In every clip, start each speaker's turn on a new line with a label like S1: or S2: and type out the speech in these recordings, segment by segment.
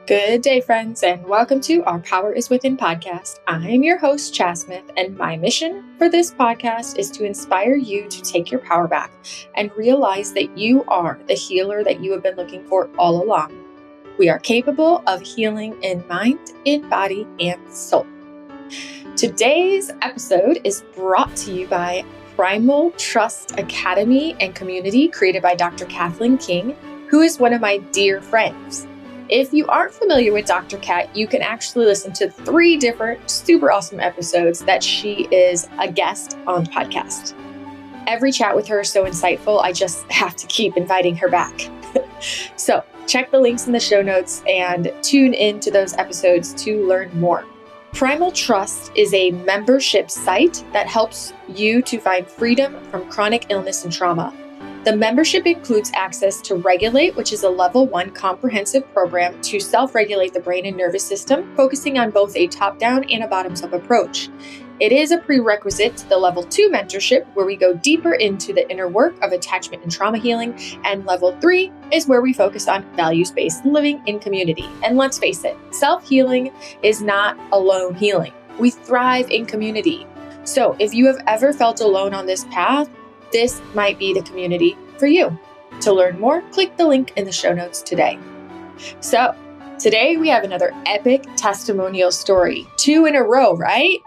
S1: Good day, friends, and welcome to our Power is Within podcast. I'm your host, Chas Smith, and my mission for this podcast is to inspire you to take your power back and realize that you are the healer that you have been looking for all along. We are capable of healing in mind, in body, and soul. Today's episode is brought to you by Primal Trust Academy and Community, created by Dr. Kathleen King, who is one of my dear friends. If you aren't familiar with Dr. Kat, you can actually listen to 3 different super awesome episodes that she is a guest on the podcast. Every chat with her is so insightful, I just have to keep inviting her back. So check the links in the show notes and tune in to those episodes to learn more. Primal Trust is a membership site that helps you to find freedom from chronic illness and trauma. The membership includes access to Regulate, which is a level 1 comprehensive program to self-regulate the brain and nervous system, focusing on both a top-down and a bottoms-up approach. It is a prerequisite to the level 2 mentorship, where we go deeper into the inner work of attachment and trauma healing, and level 3 is where we focus on values-based living in community. And let's face it, self-healing is not alone healing. We thrive in community. So if you have ever felt alone on this path, this might be the community for you. To learn more, click the link in the show notes today. So today we have another epic testimonial story. 2 in a row, right?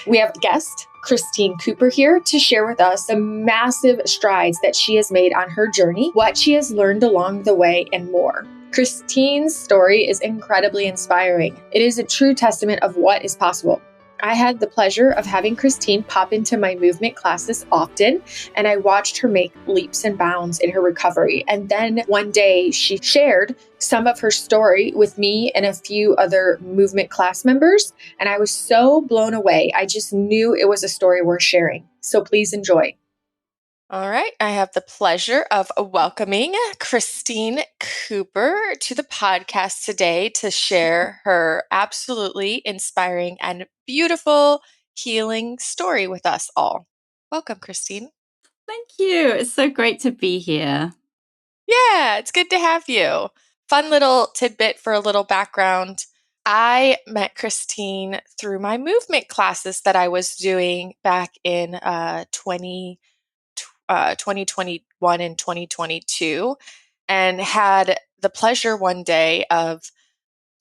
S1: We have a guest, Christine Cooper, here to share with us the massive strides that she has made on her journey, what she has learned along the way, and more. Christine's story is incredibly inspiring. It is a true testament of what is possible. I had the pleasure of having Christine pop into my movement classes often, and I watched her make leaps and bounds in her recovery. And then one day she shared some of her story with me and a few other movement class members, and I was so blown away. I just knew it was a story worth sharing. So please enjoy. All right, I have the pleasure of welcoming Christine Cooper to the podcast today to share her absolutely inspiring and beautiful healing story with us all. Welcome, Christine.
S2: Thank you. It's so great to be here.
S1: Yeah, it's good to have you. Fun little tidbit for a little background. I met Christine through my movement classes that I was doing back in 2021 and 2022, and had the pleasure one day of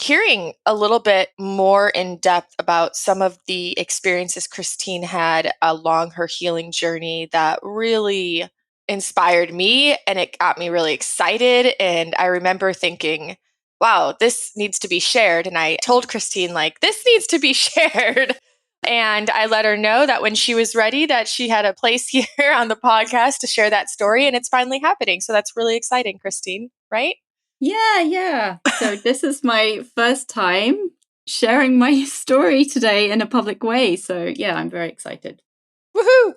S1: hearing a little bit more in depth about some of the experiences Christine had along her healing journey that really inspired me, and it got me really excited. And I remember thinking, wow, this needs to be shared. And I told Christine, this needs to be shared. And I let her know that when she was ready, that she had a place here on the podcast to share that story. And it's finally happening. So that's really exciting, Christine, right?
S2: Yeah. So this is my first time sharing my story today in a public way. So yeah, I'm very excited.
S1: Woohoo!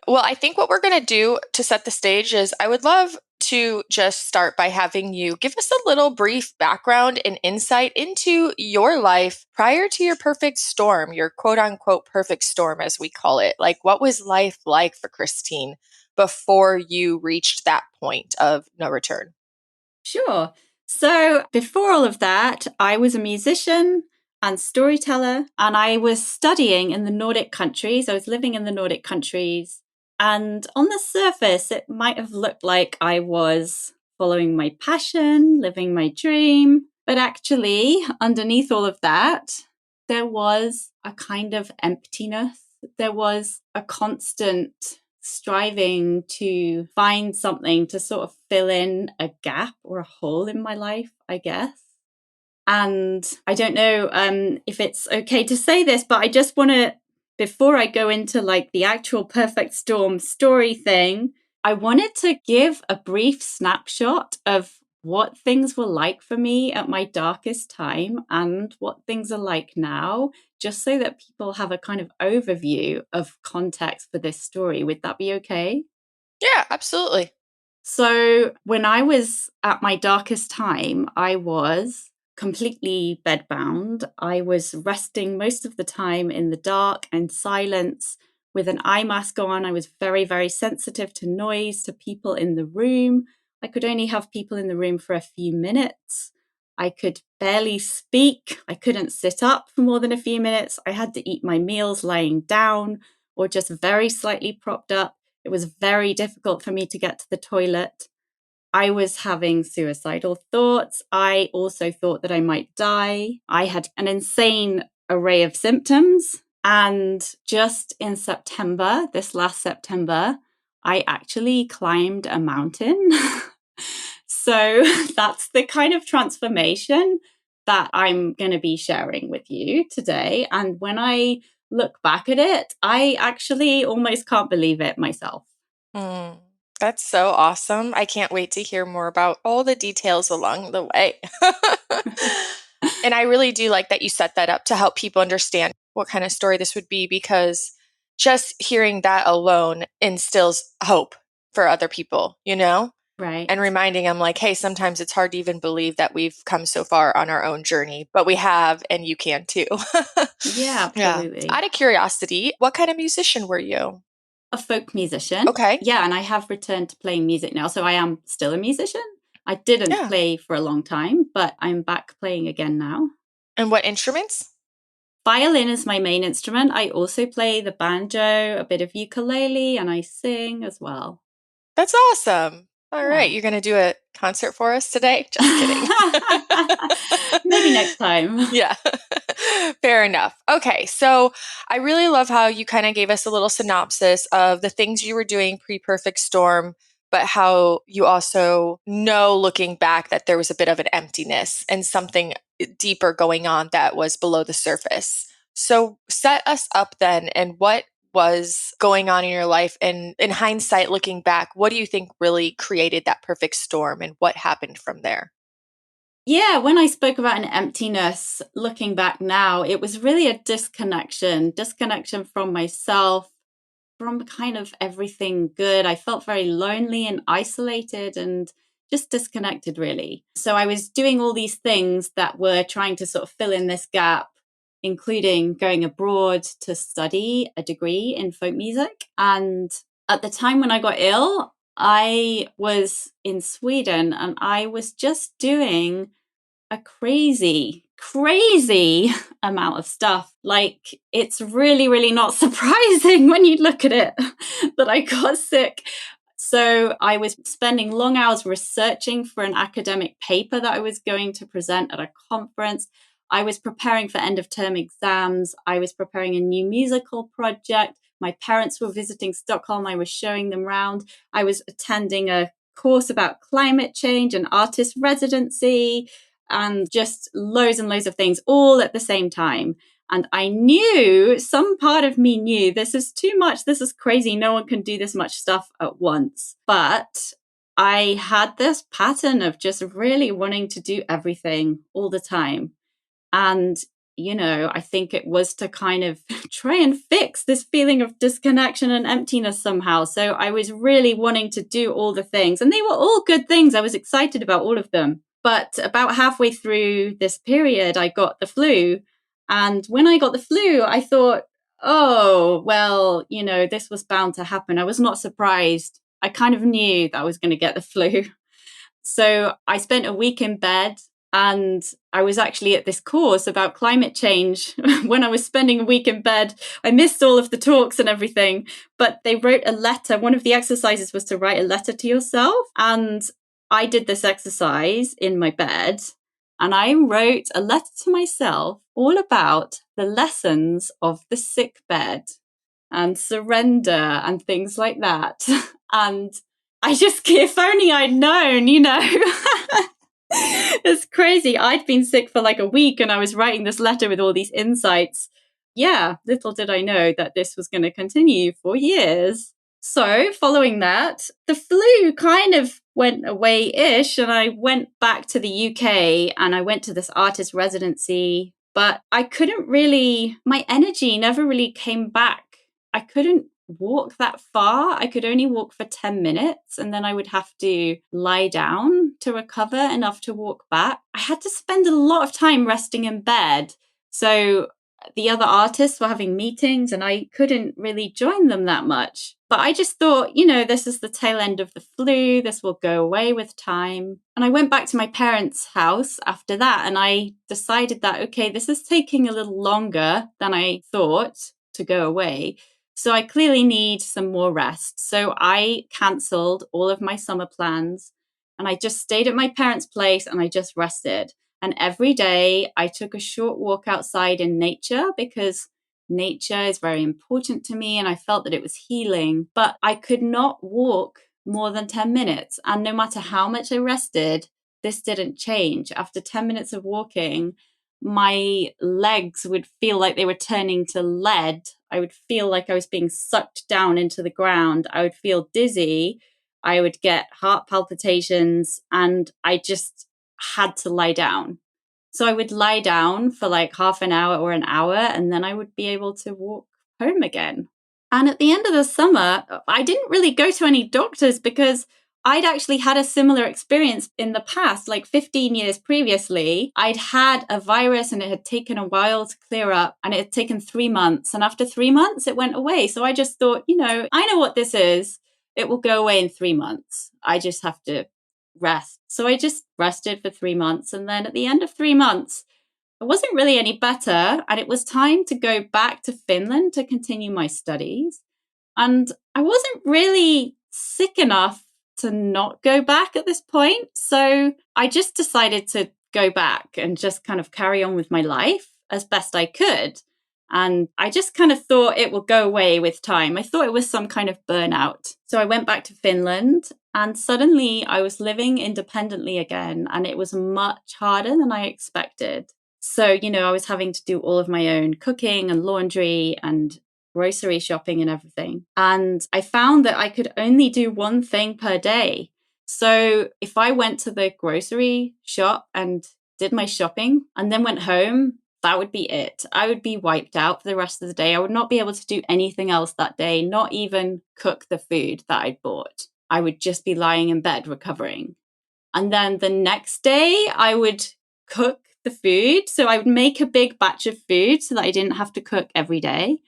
S1: Well, I think what we're going to do to set the stage is I would love to just start by having you give us a little brief background and insight into your life prior to your perfect storm, your quote unquote perfect storm, as we call it. What was life like for Christine before you reached that point of no return?
S2: Sure. So before all of that, I was a musician and storyteller, and I was studying in the Nordic countries. I was living in the Nordic countries. And on the surface, it might have looked like I was following my passion, living my dream. But actually, underneath all of that, there was a kind of emptiness. There was a constant striving to find something to sort of fill in a gap or a hole in my life, I guess. And I don't know if it's okay to say this, but I just want to, before I go into the actual perfect storm story thing, I wanted to give a brief snapshot of what things were like for me at my darkest time and what things are like now, just so that people have a kind of overview of context for this story. Would that be okay?
S1: Yeah, absolutely.
S2: So when I was at my darkest time, I was completely bedbound. I was resting most of the time in the dark and silence with an eye mask on. I was very, very sensitive to noise, to people in the room. I could only have people in the room for a few minutes. I could barely speak. I couldn't sit up for more than a few minutes. I had to eat my meals lying down or just very slightly propped up. It was very difficult for me to get to the toilet. I was having suicidal thoughts. I also thought that I might die. I had an insane array of symptoms. And just in September, this last September, I actually climbed a mountain. So that's the kind of transformation that I'm going to be sharing with you today. And when I look back at it, I actually almost can't believe it myself.
S3: Mm, that's so awesome. I can't wait to hear more about all the details along the way. And I really do like that you set that up to help people understand what kind of story this would be, because just hearing that alone instills hope for other people,
S2: Right.
S3: and reminding them like, hey, sometimes it's hard to even believe that we've come so far on our own journey, but we have, and you can too.
S2: Yeah,
S3: Yeah.
S2: absolutely.
S3: Out of curiosity, what kind of musician were you?
S2: A folk musician.
S3: Okay.
S2: Yeah, and I have returned to playing music now. So I am still a musician. I didn't
S3: Yeah.
S2: play for a long time, but I'm back playing again now.
S3: And what instruments?
S2: Violin is my main instrument. I also play the banjo, a bit of ukulele, and I sing as well.
S3: That's awesome. All right.
S2: Yeah.
S3: You're going to do a concert for us today? Just kidding.
S2: Maybe next time.
S3: Yeah. Fair enough. Okay. So I really love how you kind of gave us a little synopsis of the things you were doing pre-perfect storm, but how you also know looking back that there was a bit of an emptiness and something deeper going on that was below the surface. So set us up then, and what was going on in your life? And in hindsight, looking back, what do you think really created that perfect storm, and what happened from there?
S2: Yeah, when I spoke about an emptiness, looking back now, it was really a disconnection from myself, from kind of everything good. I felt very lonely and isolated and just disconnected, really. So I was doing all these things that were trying to sort of fill in this gap, including going abroad to study a degree in folk music. And at the time when I got ill, I was in Sweden and I was just doing a crazy amount of stuff. Like, it's really, really not surprising when you look at it that I got sick. So I was spending long hours researching for an academic paper that I was going to present at a conference. I was preparing for end of term exams. I was preparing a new musical project. My parents were visiting Stockholm. I was showing them around. I was attending a course about climate change and artist residency, and just loads and loads of things all at the same time. And I knew, some part of me knew, this is too much. This is crazy. No one can do this much stuff at once. But I had this pattern of just really wanting to do everything all the time. And, I think it was to kind of try and fix this feeling of disconnection and emptiness somehow. So I was really wanting to do all the things, and they were all good things. I was excited about all of them. But about halfway through this period, I got the flu. And when I got the flu, I thought, oh, well, this was bound to happen. I was not surprised. I kind of knew that I was going to get the flu. So I spent a week in bed, and I was actually at this course about climate change. When I was spending a week in bed, I missed all of the talks and everything, but they wrote a letter. One of the exercises was to write a letter to yourself. And I did this exercise in my bed, and I wrote a letter to myself all about the lessons of the sick bed and surrender and things like that. And I just, if only I'd known, It's crazy. I'd been sick for like a week and I was writing this letter with all these insights. Yeah, little did I know that this was going to continue for years. So following that, the flu kind of went away-ish, and I went back to the UK and I went to this artist residency, but I couldn't really, my energy never really came back. I couldn't walk that far. I could only walk for 10 minutes, and then I would have to lie down to recover enough to walk back. I had to spend a lot of time resting in bed. So the other artists were having meetings and I couldn't really join them that much. But I just thought, this is the tail end of the flu. This will go away with time. And I went back to my parents' house after that and I decided that, okay, this is taking a little longer than I thought to go away. So I clearly need some more rest. So I cancelled all of my summer plans and I just stayed at my parents' place and I just rested. And every day I took a short walk outside in nature because nature is very important to me and I felt that it was healing. But I could not walk more than 10 minutes. And no matter how much I rested, this didn't change. After 10 minutes of walking, my legs would feel like they were turning to lead. I would feel like I was being sucked down into the ground. I would feel dizzy. I would get heart palpitations and I just had to lie down. So I would lie down for like half an hour or an hour and then I would be able to walk home again. And at the end of the summer, I didn't really go to any doctors because I'd actually had a similar experience in the past, like 15 years previously. I'd had a virus and it had taken a while to clear up and it had taken 3 months. And after 3 months, it went away. So I just thought, I know what this is. It will go away in 3 months. I just have to rest. So I just rested for 3 months. And then at the end of 3 months, I wasn't really any better. And it was time to go back to Finland to continue my studies. And I wasn't really sick enough to not go back at this point. So I just decided to go back and just kind of carry on with my life as best I could. And I just kind of thought it would go away with time. I thought it was some kind of burnout. So I went back to Finland and suddenly I was living independently again. And it was much harder than I expected. So, I was having to do all of my own cooking and laundry and grocery shopping and everything. And I found that I could only do one thing per day. So if I went to the grocery shop and did my shopping and then went home, that would be it. I would be wiped out for the rest of the day. I would not be able to do anything else that day, not even cook the food that I'd bought. I would just be lying in bed recovering. And then the next day, I would cook the food. So I would make a big batch of food so that I didn't have to cook every day.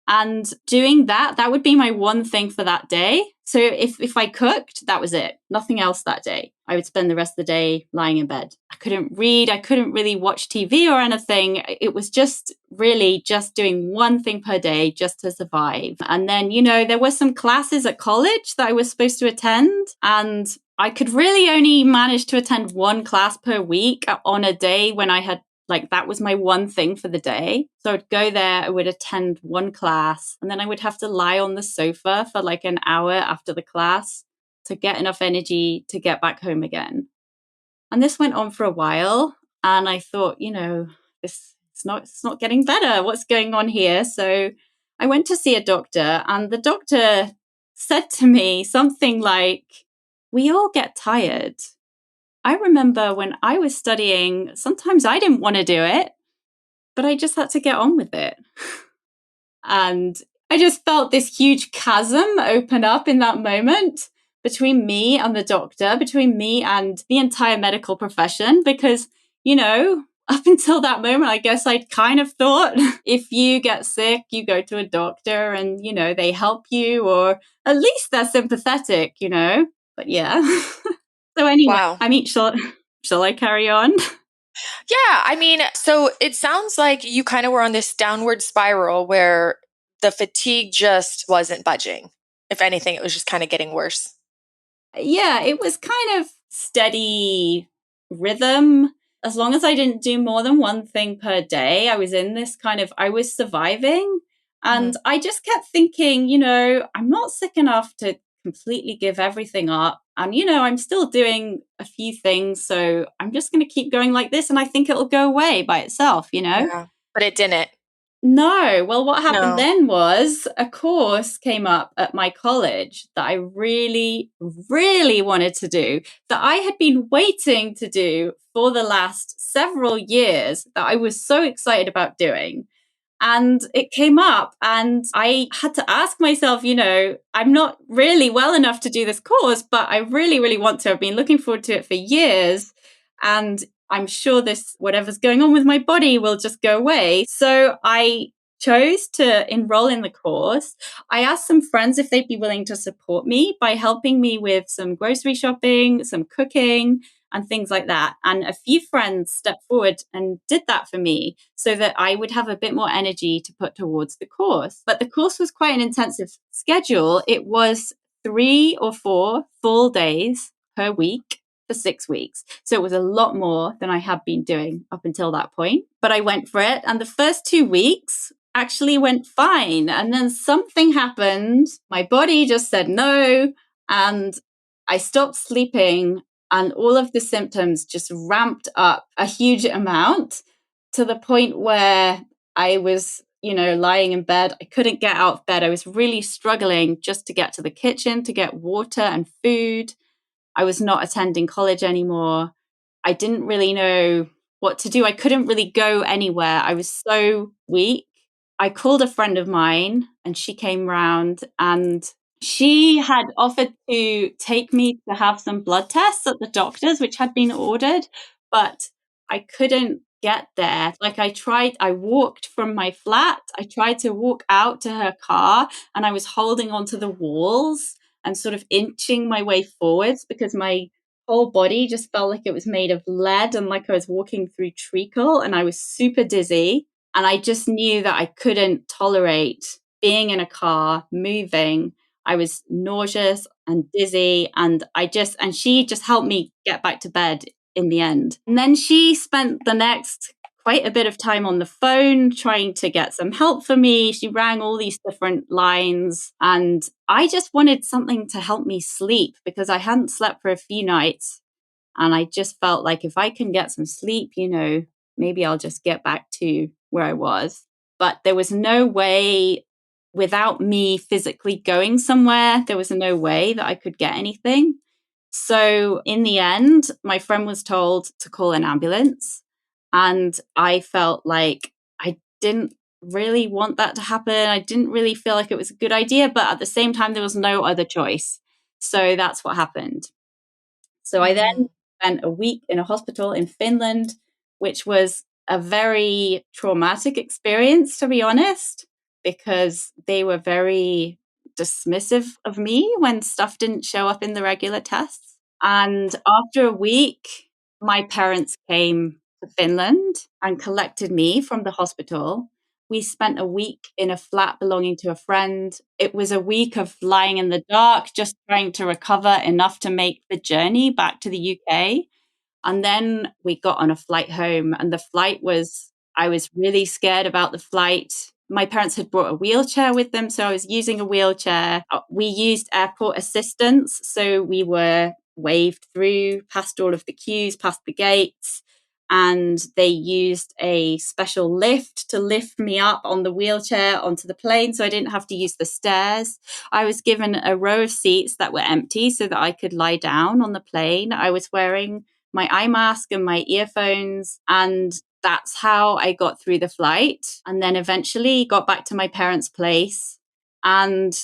S2: And doing that would be my one thing for that day. So if I cooked, that was it. Nothing else that day. I would spend the rest of the day lying in bed. I couldn't read. I couldn't really watch TV or anything. It was just really just doing one thing per day just to survive. And then, there were some classes at college that I was supposed to attend. And I could really only manage to attend one class per week on a day when I had that was my one thing for the day. So I'd go there, I would attend one class, and then I would have to lie on the sofa for like an hour after the class to get enough energy to get back home again. And this went on for a while. And I thought, it's not getting better. What's going on here? So I went to see a doctor, and the doctor said to me something like, "We all get tired." I remember when I was studying, sometimes I didn't want to do it, but I just had to get on with it. And I just felt this huge chasm open up in that moment between me and the doctor, between me and the entire medical profession, because, up until that moment, I guess I'd kind of thought if you get sick, you go to a doctor and, they help you, or at least they're sympathetic, But yeah. So anyway,
S3: Wow.
S2: Shall I carry on?
S3: Yeah, so it sounds like you kind of were on this downward spiral where the fatigue just wasn't budging. If anything, it was just kind of getting worse.
S2: Yeah, it was kind of steady rhythm. As long as I didn't do more than one thing per day, I was in this I was surviving. And I just kept thinking, I'm not sick enough to completely give everything up. And, I'm still doing a few things. So I'm just going to keep going like this. And I think it'll go away by itself,
S3: Yeah, but it didn't.
S2: No. Well, what happened then was a course came up at my college that I really, really wanted to do, that I had been waiting to do for the last several years, that I was so excited about doing. And it came up and I had to ask myself, I'm not really well enough to do this course, but I really, really want to. I've been looking forward to it for years. And I'm sure whatever's going on with my body will just go away. So I chose to enroll in the course. I asked some friends if they'd be willing to support me by helping me with some grocery shopping, some cooking, and things like that. And a few friends stepped forward and did that for me so that I would have a bit more energy to put towards the course. But the course was quite an intensive schedule. It was 3 or 4 full days per week for 6 weeks. So it was a lot more than I had been doing up until that point. But I went for it. And the first 2 weeks actually went fine. And then something happened. My body just said no. And I stopped sleeping. And all of the symptoms just ramped up a huge amount to the point where I was, lying in bed. I couldn't get out of bed. I was really struggling just to get to the kitchen, to get water and food. I was not attending college anymore. I didn't really know what to do. I couldn't really go anywhere. I was so weak. I called a friend of mine and she came round and she had offered to take me to have some blood tests at the doctor's, which had been ordered, but I couldn't get there. Like I walked from my flat. I tried to walk out to her car and I was holding onto the walls and sort of inching my way forwards because my whole body just felt like it was made of lead and like I was walking through treacle and I was super dizzy. And I just knew that I couldn't tolerate being in a car, moving. I was nauseous and dizzy and she just helped me get back to bed in the end. And then she spent the next quite a bit of time on the phone trying to get some help for me. She rang all these different lines and I just wanted something to help me sleep because I hadn't slept for a few nights. And I just felt like if I can get some sleep, maybe I'll just get back to where I was. But there was no way without me physically going somewhere, there was no way that I could get anything. So in the end, my friend was told to call an ambulance. And I felt like I didn't really want that to happen. I didn't really feel like it was a good idea, but at the same time, there was no other choice. So that's what happened. So I then spent a week in a hospital in Finland, which was a very traumatic experience, to be honest, because they were very dismissive of me when stuff didn't show up in the regular tests. And after a week, my parents came to Finland and collected me from the hospital. We spent a week in a flat belonging to a friend. It was a week of lying in the dark, just trying to recover enough to make the journey back to the UK. And then we got on a flight home, and I was really scared about the flight. My parents had brought a wheelchair with them, so I was using a wheelchair. We used airport assistance, so we were waved through, past all of the queues, past the gates. And they used a special lift to lift me up on the wheelchair onto the plane so I didn't have to use the stairs. I was given a row of seats that were empty so that I could lie down on the plane. I was wearing my eye mask and my earphones, and that's how I got through the flight. And then eventually got back to my parents' place. And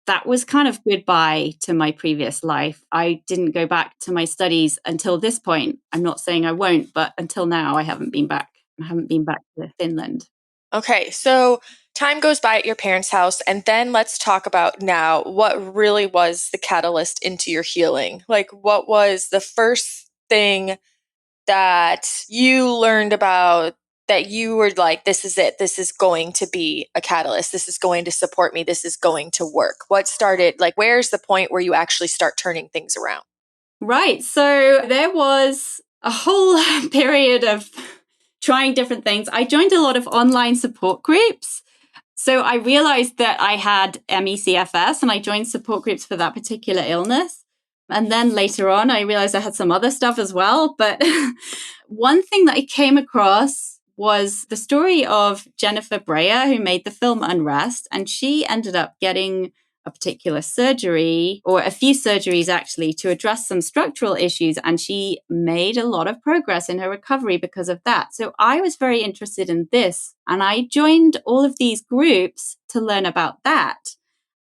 S2: that was kind of goodbye to my previous life. I didn't go back to my studies until this point. I'm not saying I won't, but until now, I haven't been back. I haven't been back to Finland.
S3: Okay, so time goes by at your parents' house, and then let's talk about now what really was the catalyst into your healing. Like, what was the first thing that you learned about that you were like, this is it, this is going to be a catalyst, this is going to support me, this is going to work? What started, like, where's the point where you actually start turning things around?
S2: Right. So there was a whole period of trying different things. I joined a lot of online support groups. So I realized that I had ME/CFS and I joined support groups for that particular illness. And then later on, I realized I had some other stuff as well. But one thing that I came across was the story of Jennifer Breyer, who made the film Unrest. And she ended up getting a particular surgery, or a few surgeries actually, to address some structural issues. And she made a lot of progress in her recovery because of that. So I was very interested in this. And I joined all of these groups to learn about that.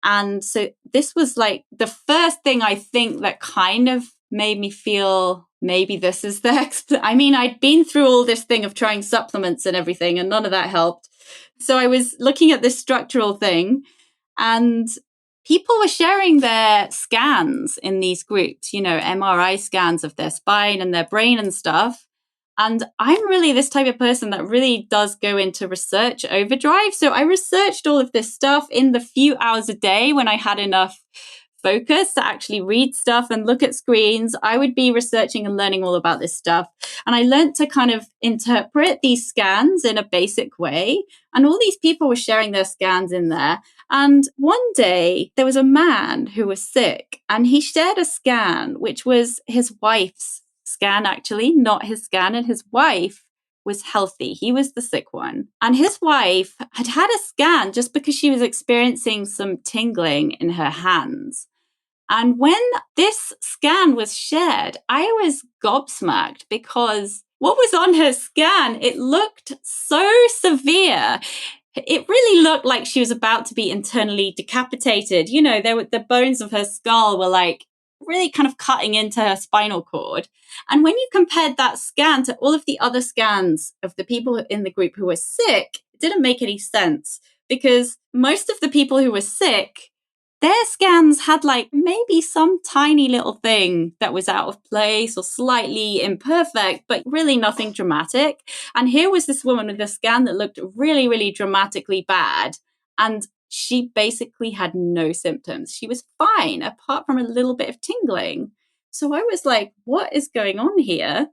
S2: And so this was like the first thing I think that kind of made me feel maybe this is the I mean, I'd been through all this thing of trying supplements and everything, and none of that helped. So I was looking at this structural thing, and people were sharing their scans in these groups, MRI scans of their spine and their brain and stuff. And I'm really this type of person that really does go into research overdrive. So I researched all of this stuff in the few hours a day when I had enough focus to actually read stuff and look at screens. I would be researching and learning all about this stuff. And I learned to kind of interpret these scans in a basic way. And all these people were sharing their scans in there. And one day there was a man who was sick, and he shared a scan, which was his wife's scan, actually, not his scan. And his wife was healthy. He was the sick one. And his wife had had a scan just because she was experiencing some tingling in her hands. And when this scan was shared, I was gobsmacked because what was on her scan, it looked so severe. It really looked like she was about to be internally decapitated. The bones of her skull were like really kind of cutting into her spinal cord. And when you compared that scan to all of the other scans of the people in the group who were sick, it didn't make any sense, because most of the people who were sick, their scans had like maybe some tiny little thing that was out of place or slightly imperfect, but really nothing dramatic. And here was this woman with a scan that looked really, really dramatically bad. And she basically had no symptoms. She was fine, apart from a little bit of tingling. So I was like, what is going on here?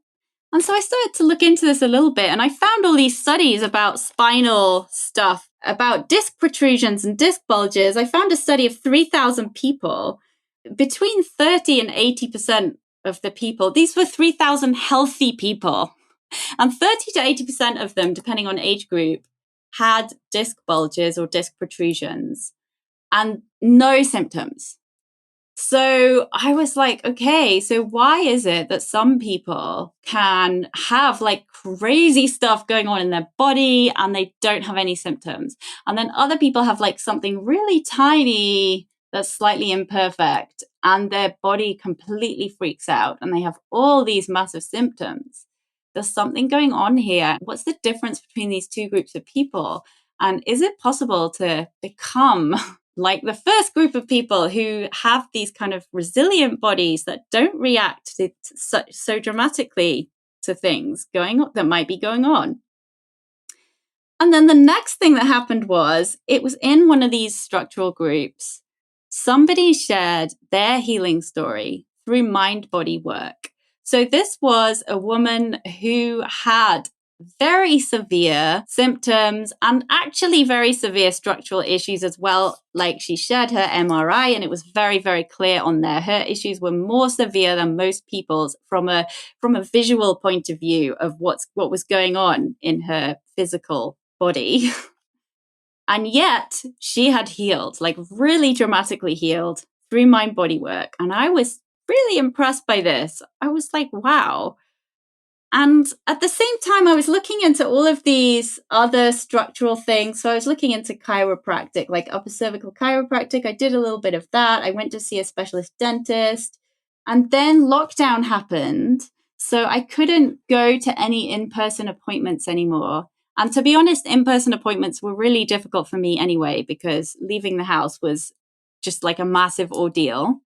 S2: And so I started to look into this a little bit, and I found all these studies about spinal stuff, about disc protrusions and disc bulges. I found a study of 3,000 people. Between 30 and 80% of the people, these were 3,000 healthy people, and 30 to 80% of them, depending on age group, had disc bulges or disc protrusions and no symptoms. So I was like, okay, so why is it that some people can have like crazy stuff going on in their body and they don't have any symptoms? And then other people have like something really tiny that's slightly imperfect and their body completely freaks out and they have all these massive symptoms. There's something going on here. What's the difference between these two groups of people? And is it possible to become like the first group of people who have these kind of resilient bodies that don't react so dramatically to things that might be going on? And then the next thing that happened was, it was in one of these structural groups. Somebody shared their healing story through mind-body work. So this was a woman who had very severe symptoms and actually very severe structural issues as well. Like, she shared her MRI and it was very, very clear on there. Her issues were more severe than most people's from a visual point of view of what was going on in her physical body. And yet she had healed, like really dramatically healed through mind body work. And I was really impressed by this. I was like, wow. And at the same time, I was looking into all of these other structural things. So I was looking into chiropractic, like upper cervical chiropractic. I did a little bit of that. I went to see a specialist dentist. And then lockdown happened. So I couldn't go to any in-person appointments anymore. And to be honest, in-person appointments were really difficult for me anyway, because leaving the house was just like a massive ordeal.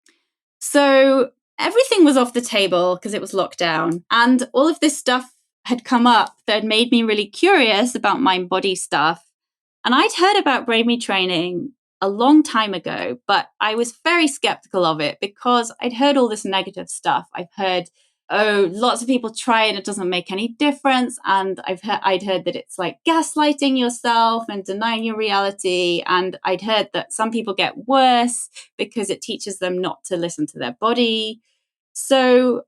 S2: So everything was off the table because it was lockdown. And all of this stuff had come up that had made me really curious about mind-body stuff. And I'd heard about brain retraining a long time ago, but I was very skeptical of it because I'd heard all this negative stuff. I've heard, lots of people try it and it doesn't make any difference. And I'd heard that it's like gaslighting yourself and denying your reality. And I'd heard that some people get worse because it teaches them not to listen to their body. So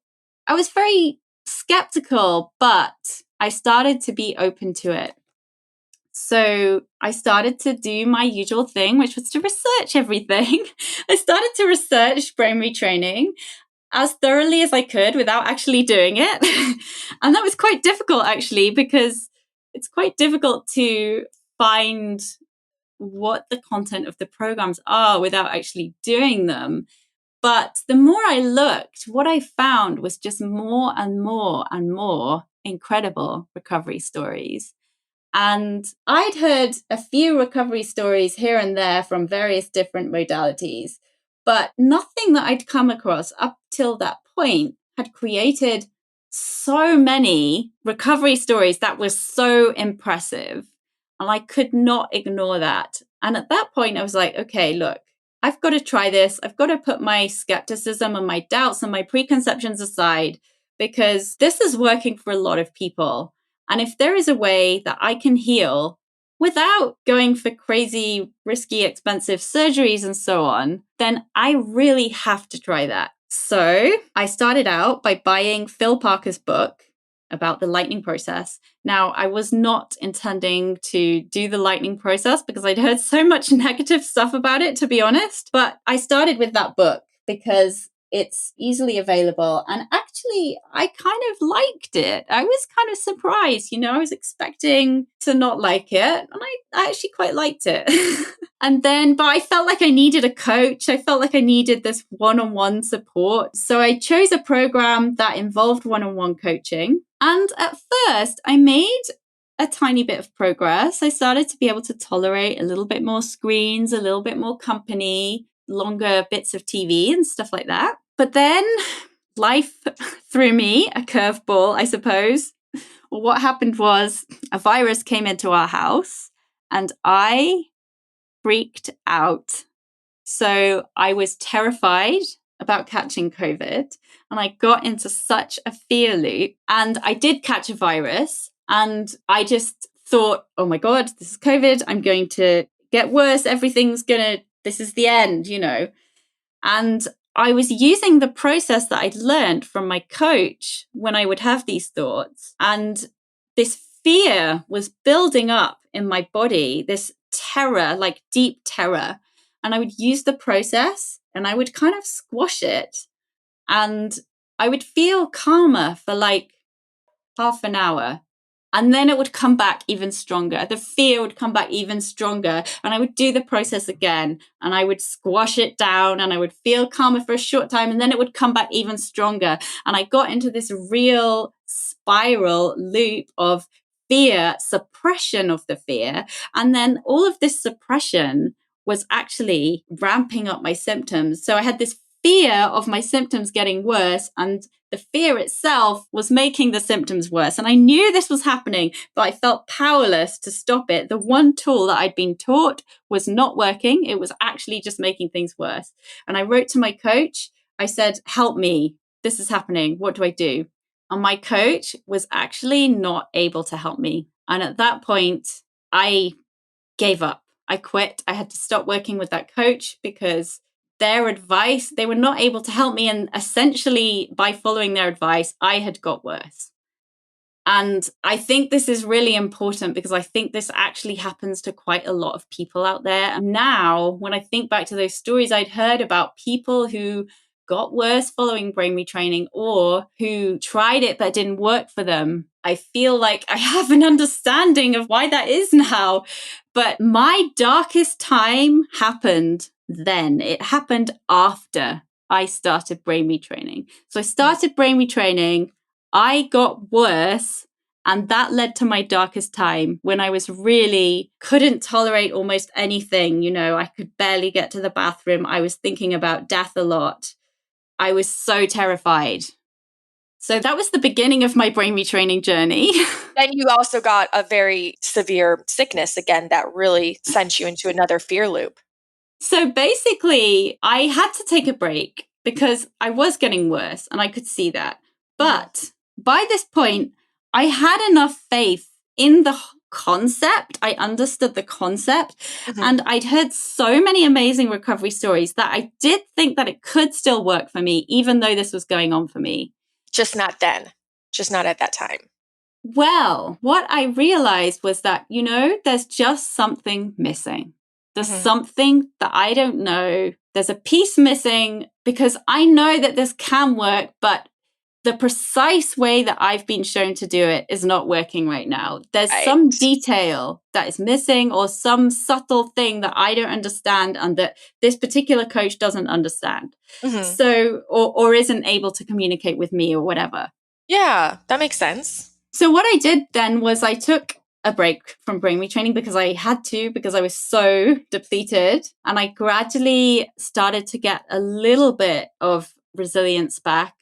S2: I was very skeptical, but I started to be open to it. So I started to do my usual thing, which was to research everything. I started to research brain retraining as thoroughly as I could without actually doing it. And that was quite difficult, actually, because it's quite difficult to find what the content of the programs are without actually doing them. But the more I looked, what I found was just more and more and more incredible recovery stories. And I'd heard a few recovery stories here and there from various different modalities, but nothing that I'd come across up till that point had created so many recovery stories that were so impressive. And I could not ignore that. And at that point, I was like, okay, look, I've got to try this. I've got to put my skepticism and my doubts and my preconceptions aside, because this is working for a lot of people. And if there is a way that I can heal without going for crazy, risky, expensive surgeries and so on, then I really have to try that. So I started out by buying Phil Parker's book about the lightning process. Now, I was not intending to do the lightning process because I'd heard so much negative stuff about it, to be honest. But I started with that book because it's easily available. And actually, I kind of liked it. I was kind of surprised. I was expecting to not like it. And I actually quite liked it. But I felt like I needed a coach. I felt like I needed this one-on-one support. So I chose a program that involved one-on-one coaching. And at first, I made a tiny bit of progress. I started to be able to tolerate a little bit more screens, a little bit more company, longer bits of TV and stuff like that. But then life threw me a curveball, I suppose. Well, what happened was a virus came into our house and I freaked out. So I was terrified about catching COVID and I got into such a fear loop, and I did catch a virus and I just thought, oh my God, this is COVID. I'm going to get worse. This is the end, And I was using the process that I'd learned from my coach when I would have these thoughts. And this fear was building up in my body, this terror, like deep terror. And I would use the process and I would kind of squash it. And I would feel calmer for like half an hour. And then it would come back even stronger. The fear would come back even stronger. And I would do the process again. And I would squash it down and I would feel calmer for a short time. And then it would come back even stronger. And I got into this real spiral loop of fear, suppression of the fear. And then all of this suppression was actually ramping up my symptoms. So I had this fear of my symptoms getting worse, and the fear itself was making the symptoms worse. And I knew this was happening, but I felt powerless to stop it. The one tool that I'd been taught was not working. It was actually just making things worse. And I wrote to my coach. I said, help me. This is happening. What do I do? And my coach was actually not able to help me. And at that point, I gave up. I quit. I had to stop working with that coach because their advice, they were not able to help me. And essentially, by following their advice, I had got worse. And I think this is really important because I think this actually happens to quite a lot of people out there. And now, when I think back to those stories I'd heard about people who got worse following brain retraining or who tried it but didn't work for them, I feel like I have an understanding of why that is now. But my darkest time happened then. It happened after I started brain retraining. So I started brain retraining, I got worse, and that led to my darkest time when I was really couldn't tolerate almost anything. I could barely get to the bathroom. I was thinking about death a lot. I was so terrified. So that was the beginning of my brain retraining journey.
S3: Then you also got a very severe sickness again that really sent you into another fear loop.
S2: So basically, I had to take a break because I was getting worse and I could see that. But by this point, I had enough faith in the concept. I understood the concept and I'd heard so many amazing recovery stories that I did think that it could still work for me, even though this was going on for me.
S3: Just not then, just not at that time.
S2: Well, what I realized was that, there's just something missing. There's something that I don't know. There's a piece missing because I know that this can work, but the precise way that I've been shown to do it is not working right now. There's
S3: Right.
S2: some detail that is missing or some subtle thing that I don't understand and that this particular coach doesn't understand. So, or isn't able to communicate with me or whatever.
S3: Yeah, that makes sense.
S2: So what I did then was I took a break from brain retraining because I had to, because I was so depleted. And I gradually started to get a little bit of resilience back.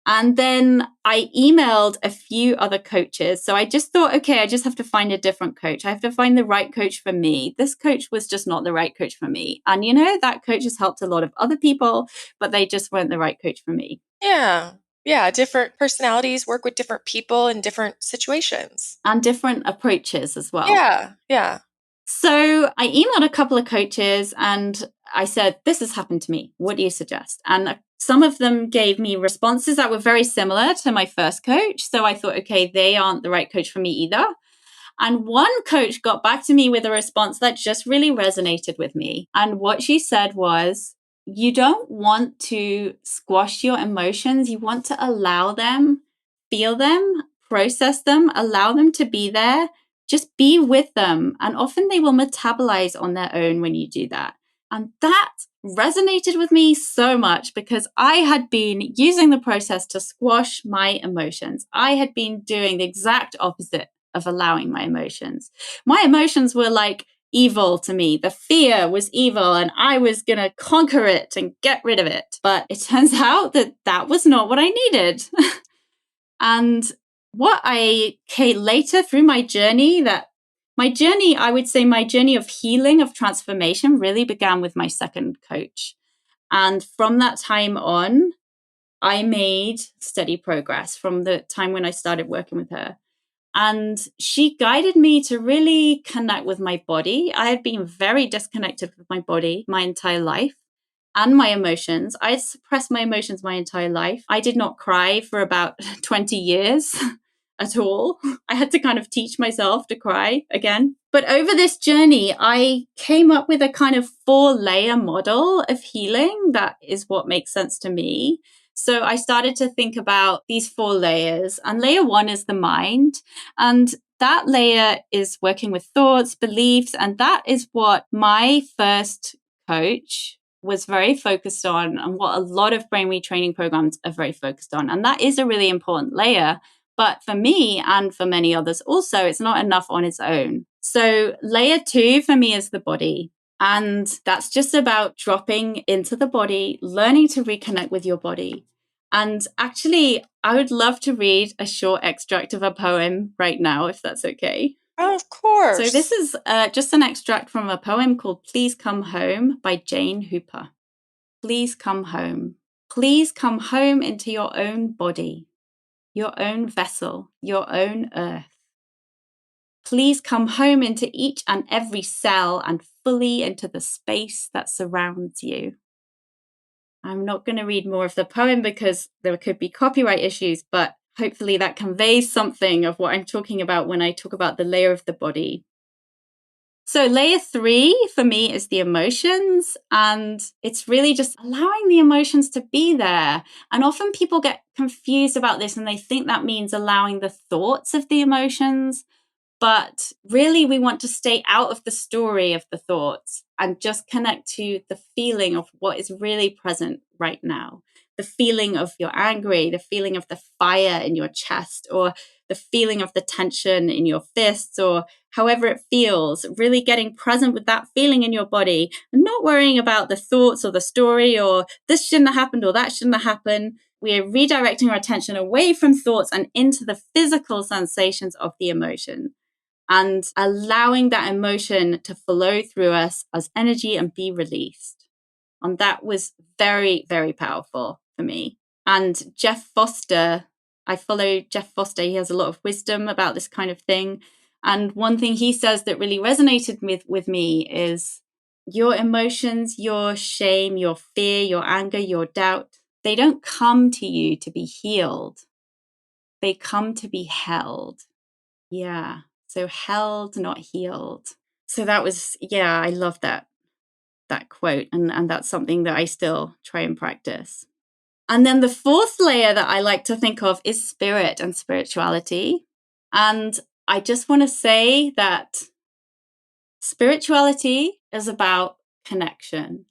S2: And then I emailed a few other coaches. So I just thought, okay, I just have to find a different coach. I have to find the right coach for me. This coach was just not the right coach for me. And, you know, that coach has helped a lot of other people, but they just weren't the right coach for me.
S3: Yeah. Yeah. Different personalities work with different people in different situations.
S2: And different approaches as well.
S3: Yeah. Yeah.
S2: So I emailed a couple of coaches and I said, this has happened to me. What do you suggest? And some of them gave me responses that were very similar to my first coach. So I thought, okay, they aren't the right coach for me either. And one coach got back to me with a response that just really resonated with me. And what she said was, you don't want to squash your emotions. You want to allow them, feel them, process them, allow them to be there. Just be with them. And often they will metabolize on their own when you do that. And that resonated with me so much because I had been using the process to squash my emotions. I had been doing the exact opposite of allowing my emotions. My emotions were like evil to me. The fear was evil and I was going to conquer it and get rid of it. But it turns out that that was not what I needed. And what I came later through my journey, I would say my journey of healing, of transformation really began with my second coach. And from that time on, I made steady progress from the time when I started working with her. And she guided me to really connect with my body. I had been very disconnected with my body my entire life and my emotions. I suppressed my emotions my entire life. I did not cry for about 20 years at all. I had to kind of teach myself to cry again. But over this journey, I came up with a kind of 4-layer model of healing. That is what makes sense to me. So I started to think about these 4 layers. And layer 1 is the mind. And that layer is working with thoughts, beliefs. And that is what my first coach was very focused on and what a lot of brain retraining programs are very focused on. And that is a really important layer. But for me and for many others also, it's not enough on its own. So layer 2 for me is the body. And that's just about dropping into the body, learning to reconnect with your body. And actually, I would love to read a short extract of a poem right now, if that's okay.
S3: Oh, of course.
S2: So this is just an extract from a poem called Please Come Home by Jane Hooper. Please come home. Please come home into your own body, your own vessel, your own earth. Please come home into each and every cell and fully into the space that surrounds you. I'm not going to read more of the poem because there could be copyright issues, but hopefully that conveys something of what I'm talking about when I talk about the layer of the body. So layer 3 for me is the emotions, and it's really just allowing the emotions to be there. And often people get confused about this and they think that means allowing the thoughts of the emotions. But really, we want to stay out of the story of the thoughts and just connect to the feeling of what is really present right now. The feeling of you're angry, the feeling of the fire in your chest, or the feeling of the tension in your fists, or however it feels, really getting present with that feeling in your body and not worrying about the thoughts or the story or this shouldn't have happened or that shouldn't have happened. We are redirecting our attention away from thoughts and into the physical sensations of the emotion, and allowing that emotion to flow through us as energy and be released. And that was very, very powerful for me. And Jeff Foster, I follow Jeff Foster. He has a lot of wisdom about this kind of thing. And one thing he says that really resonated with me is your emotions, your shame, your fear, your anger, your doubt, they don't come to you to be healed. They come to be held. Yeah. So held, not healed. So that was, I love that quote. And that's something that I still try and practice. And then the fourth layer that I like to think of is spirit and spirituality. And I just want to say that spirituality is about connection.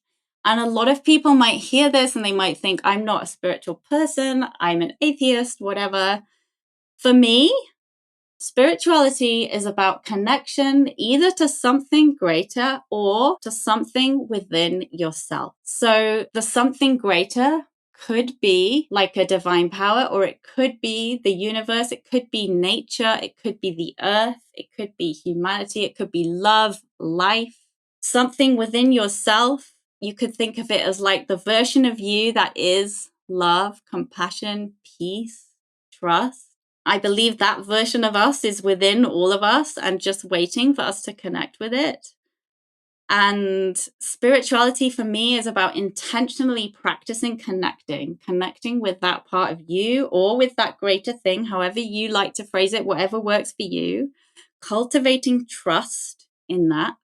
S2: And a lot of people might hear this and they might think, I'm not a spiritual person, I'm an atheist, whatever. For me, spirituality is about connection either to something greater or to something within yourself. So the something greater could be like a divine power, or it could be the universe, it could be nature, it could be the earth, it could be humanity, it could be love, life, something within yourself. You could think of it as like the version of you that is love, compassion, peace, trust. I believe that version of us is within all of us and just waiting for us to connect with it. And spirituality for me is about intentionally practicing connecting with that part of you or with that greater thing, however you like to phrase it, whatever works for you, cultivating trust in that.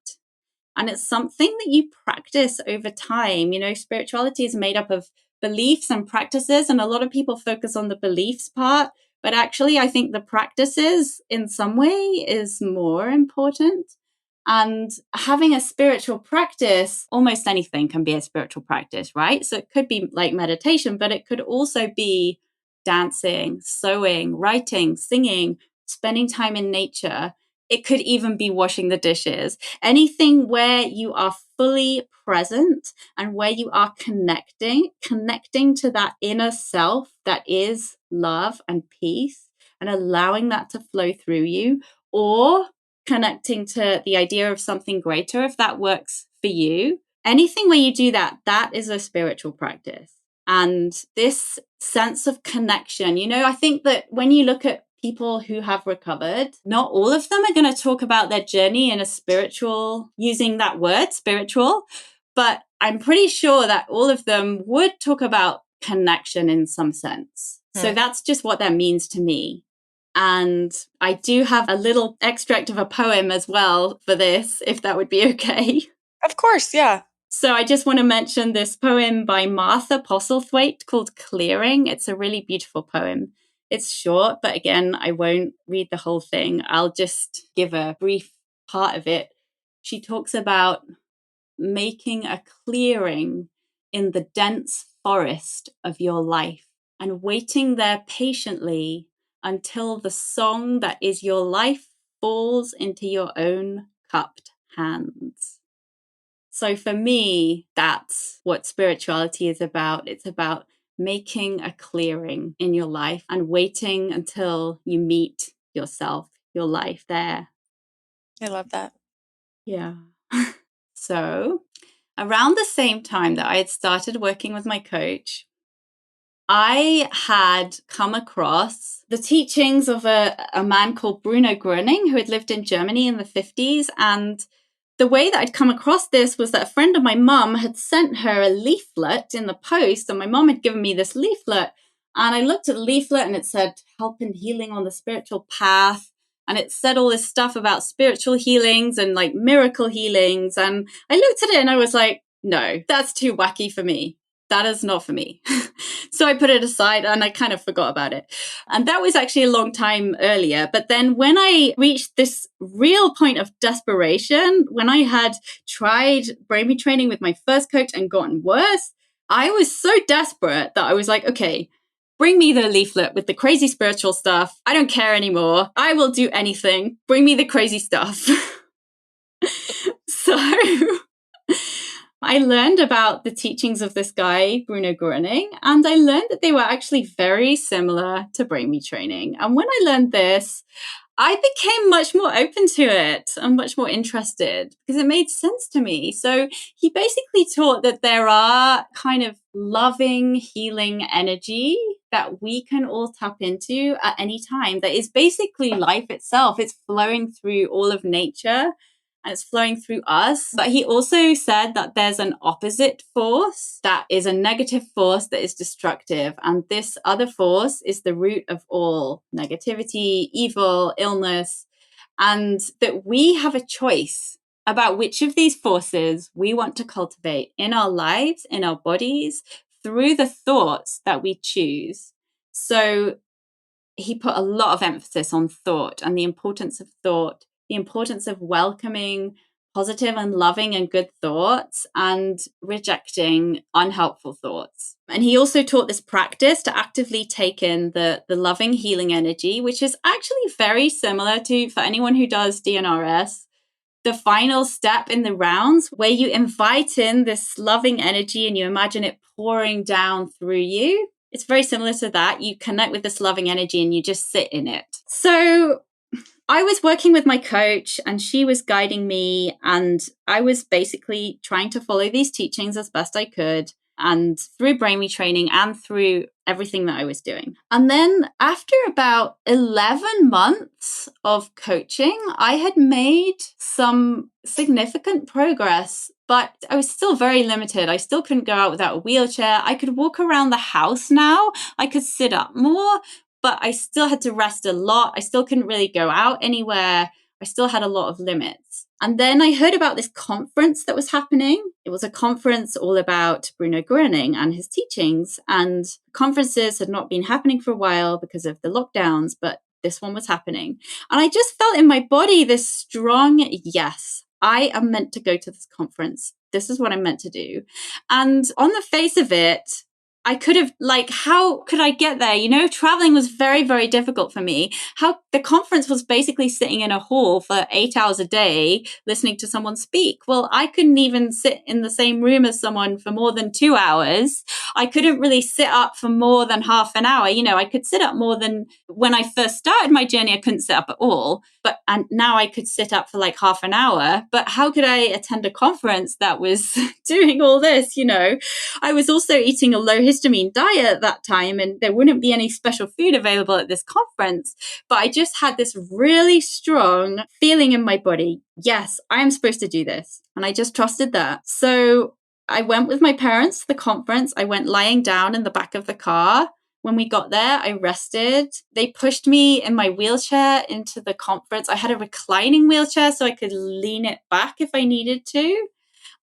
S2: And it's something that you practice over time. You know, spirituality is made up of beliefs and practices, and a lot of people focus on the beliefs part. But actually, I think the practices in some way is more important. And having a spiritual practice, almost anything can be a spiritual practice, right? So it could be like meditation, but it could also be dancing, sewing, writing, singing, spending time in nature. It could even be washing the dishes. Anything where you are fully present and where you are connecting to that inner self that is love and peace, and allowing that to flow through you, or connecting to the idea of something greater, if that works for you. Anything where you do that, that is a spiritual practice. And this sense of connection, you know, I think that when you look at people who have recovered, not all of them are going to talk about their journey in a spiritual, using that word, spiritual, but I'm pretty sure that all of them would talk about connection in some sense. So that's just what that means to me. And I do have a little extract of a poem as well for this, if that would be okay.
S3: Of course, yeah.
S2: So I just want to mention this poem by Martha Postlethwaite called Clearing. It's a really beautiful poem. It's short, but again, I won't read the whole thing. I'll just give a brief part of it. She talks about making a clearing in the dense forest of your life and waiting there patiently until the song that is your life falls into your own cupped hands. So for me, that's what spirituality is about. It's about making a clearing in your life and waiting until you meet yourself, your life there.
S3: I love that.
S2: Yeah. So around the same time that I had started working with my coach, I had come across the teachings of a man called Bruno Gröning, who had lived in Germany in the 50s. And the way that I'd come across this was that a friend of my mum had sent her a leaflet in the post, and my mum had given me this leaflet. And I looked at the leaflet and it said, help and healing on the spiritual path. And it said all this stuff about spiritual healings and like miracle healings. And I looked at it and I was like, no, that's too wacky for me. That is not for me. So I put it aside and I kind of forgot about it. And that was actually a long time earlier. But then when I reached this real point of desperation, when I had tried brain retraining with my first coach and gotten worse, I was so desperate that I was like, okay, bring me the leaflet with the crazy spiritual stuff. I don't care anymore. I will do anything. Bring me the crazy stuff. So I learned about the teachings of this guy, Bruno Gröning, and I learned that they were actually very similar to brain retraining. And when I learned this, I became much more open to it and much more interested because it made sense to me. So he basically taught that there are kind of loving, healing energy that we can all tap into at any time. That is basically life itself. It's flowing through all of nature. And it's flowing through us. But he also said that there's an opposite force that is a negative force that is destructive. And this other force is the root of all negativity, evil, illness, and that we have a choice about which of these forces we want to cultivate in our lives, in our bodies, through the thoughts that we choose. So he put a lot of emphasis on thought and the importance of thought, the importance of welcoming positive and loving and good thoughts and rejecting unhelpful thoughts. And he also taught this practice to actively take in the loving healing energy, which is actually very similar to, for anyone who does DNRS, the final step in the rounds where you invite in this loving energy and you imagine it pouring down through you. It's very similar to that. You connect with this loving energy and you just sit in it. So I was working with my coach and she was guiding me, and I was basically trying to follow these teachings as best I could, and through brain retraining and through everything that I was doing. And then after about 11 months of coaching, I had made some significant progress, but I was still very limited. I still couldn't go out without a wheelchair. I could walk around the house now. I could sit up more, but I still had to rest a lot. I still couldn't really go out anywhere. I still had a lot of limits. And then I heard about this conference that was happening. It was a conference all about Bruno Gröning and his teachings. And conferences had not been happening for a while because of the lockdowns, but this one was happening. And I just felt in my body this strong yes, I am meant to go to this conference. This is what I'm meant to do. And on the face of it, I could have, how could I get there? You know, traveling was very, very difficult for me. How the conference was basically sitting in a hall for 8 hours a day, listening to someone speak. Well, I couldn't even sit in the same room as someone for more than 2 hours. I couldn't really sit up for more than half an hour. You know, I could sit up more than when I first started my journey, I couldn't sit up at all. And now I could sit up for like half an hour. But how could I attend a conference that was doing all this? You know, I was also eating a low histamine diet at that time, and there wouldn't be any special food available at this conference. But I just had this really strong feeling in my body. Yes, I am supposed to do this. And I just trusted that. So I went with my parents to the conference. I went lying down in the back of the car. When we got there, I rested. They pushed me in my wheelchair into the conference. I had a reclining wheelchair so I could lean it back if I needed to.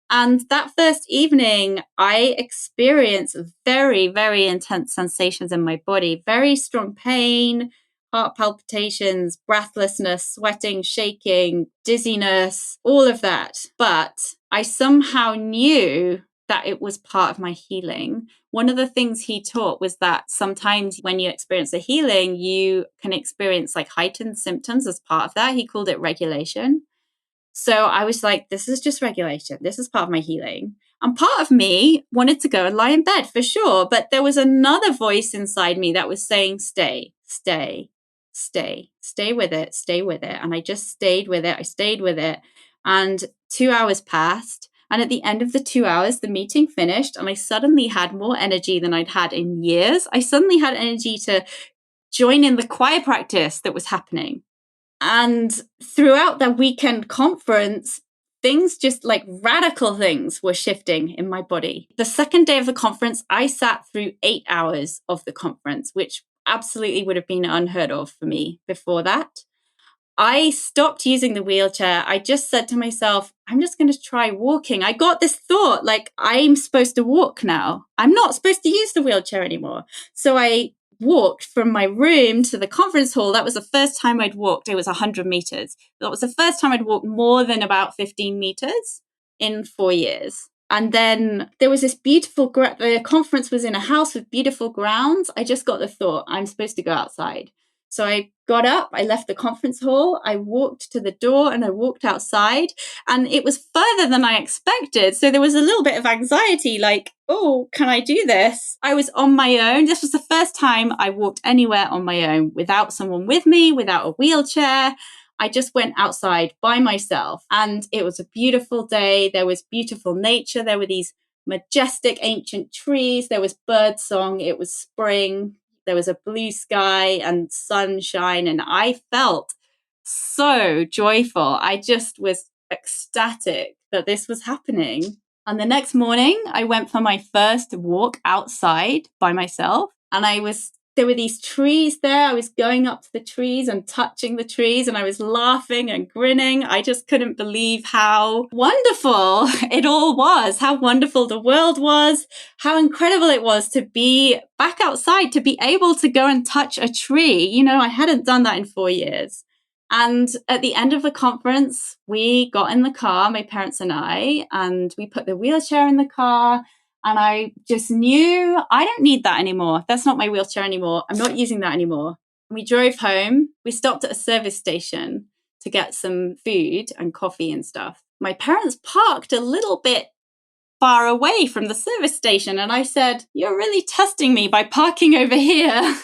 S2: And that first evening, I experienced very, very intense sensations in my body, very strong pain, heart palpitations, breathlessness, sweating, shaking, dizziness, all of that. But I somehow knew that it was part of my healing. One of the things he taught was that sometimes when you experience a healing, you can experience like heightened symptoms as part of that. He called it regulation. So I was like, this is just regulation. This is part of my healing. And part of me wanted to go and lie in bed for sure. But there was another voice inside me that was saying, stay, stay, stay, stay with it, stay with it. And I just stayed with it. I stayed with it. And 2 hours passed. And at the end of the 2 hours, the meeting finished. And I suddenly had more energy than I'd had in years. I suddenly had energy to join in the choir practice that was happening. And throughout the weekend conference, things just like radical things were shifting in my body. The second day of the conference, I sat through 8 hours of the conference, which absolutely would have been unheard of for me before that. I stopped using the wheelchair. I just said to myself, I'm just going to try walking. I got this thought, like, I'm supposed to walk now. I'm not supposed to use the wheelchair anymore. So I walked from my room to the conference hall. That was the first time I'd walked. It was 100 meters. That was the first time I'd walked more than about 15 meters in 4 years. And then there was this beautiful, the conference was in a house with beautiful grounds. I just got the thought, I'm supposed to go outside. So I got up, I left the conference hall, I walked to the door and I walked outside, and it was further than I expected. So there was a little bit of anxiety, like, oh, can I do this? I was on my own. This was the first time I walked anywhere on my own without someone with me, without a wheelchair. I just went outside by myself, and it was a beautiful day. There was beautiful nature. There were these majestic ancient trees. There was bird song. It was spring. There was a blue sky and sunshine, and I felt so joyful. I just was ecstatic that this was happening. And the next morning, I went for my first walk outside by myself, and I was there were these trees there. I was going up to the trees and touching the trees, and I was laughing and grinning. I just couldn't believe how wonderful it all was, how wonderful the world was, how incredible it was to be back outside, to be able to go and touch a tree. You know, I hadn't done that in 4 years. And at the end of the conference, we got in the car, my parents and I, and we put the wheelchair in the car. And I just knew I don't need that anymore. That's not my wheelchair anymore. I'm not using that anymore. We drove home. We stopped at a service station to get some food and coffee and stuff. My parents parked a little bit far away from the service station. And I said, "You're really testing me by parking over here."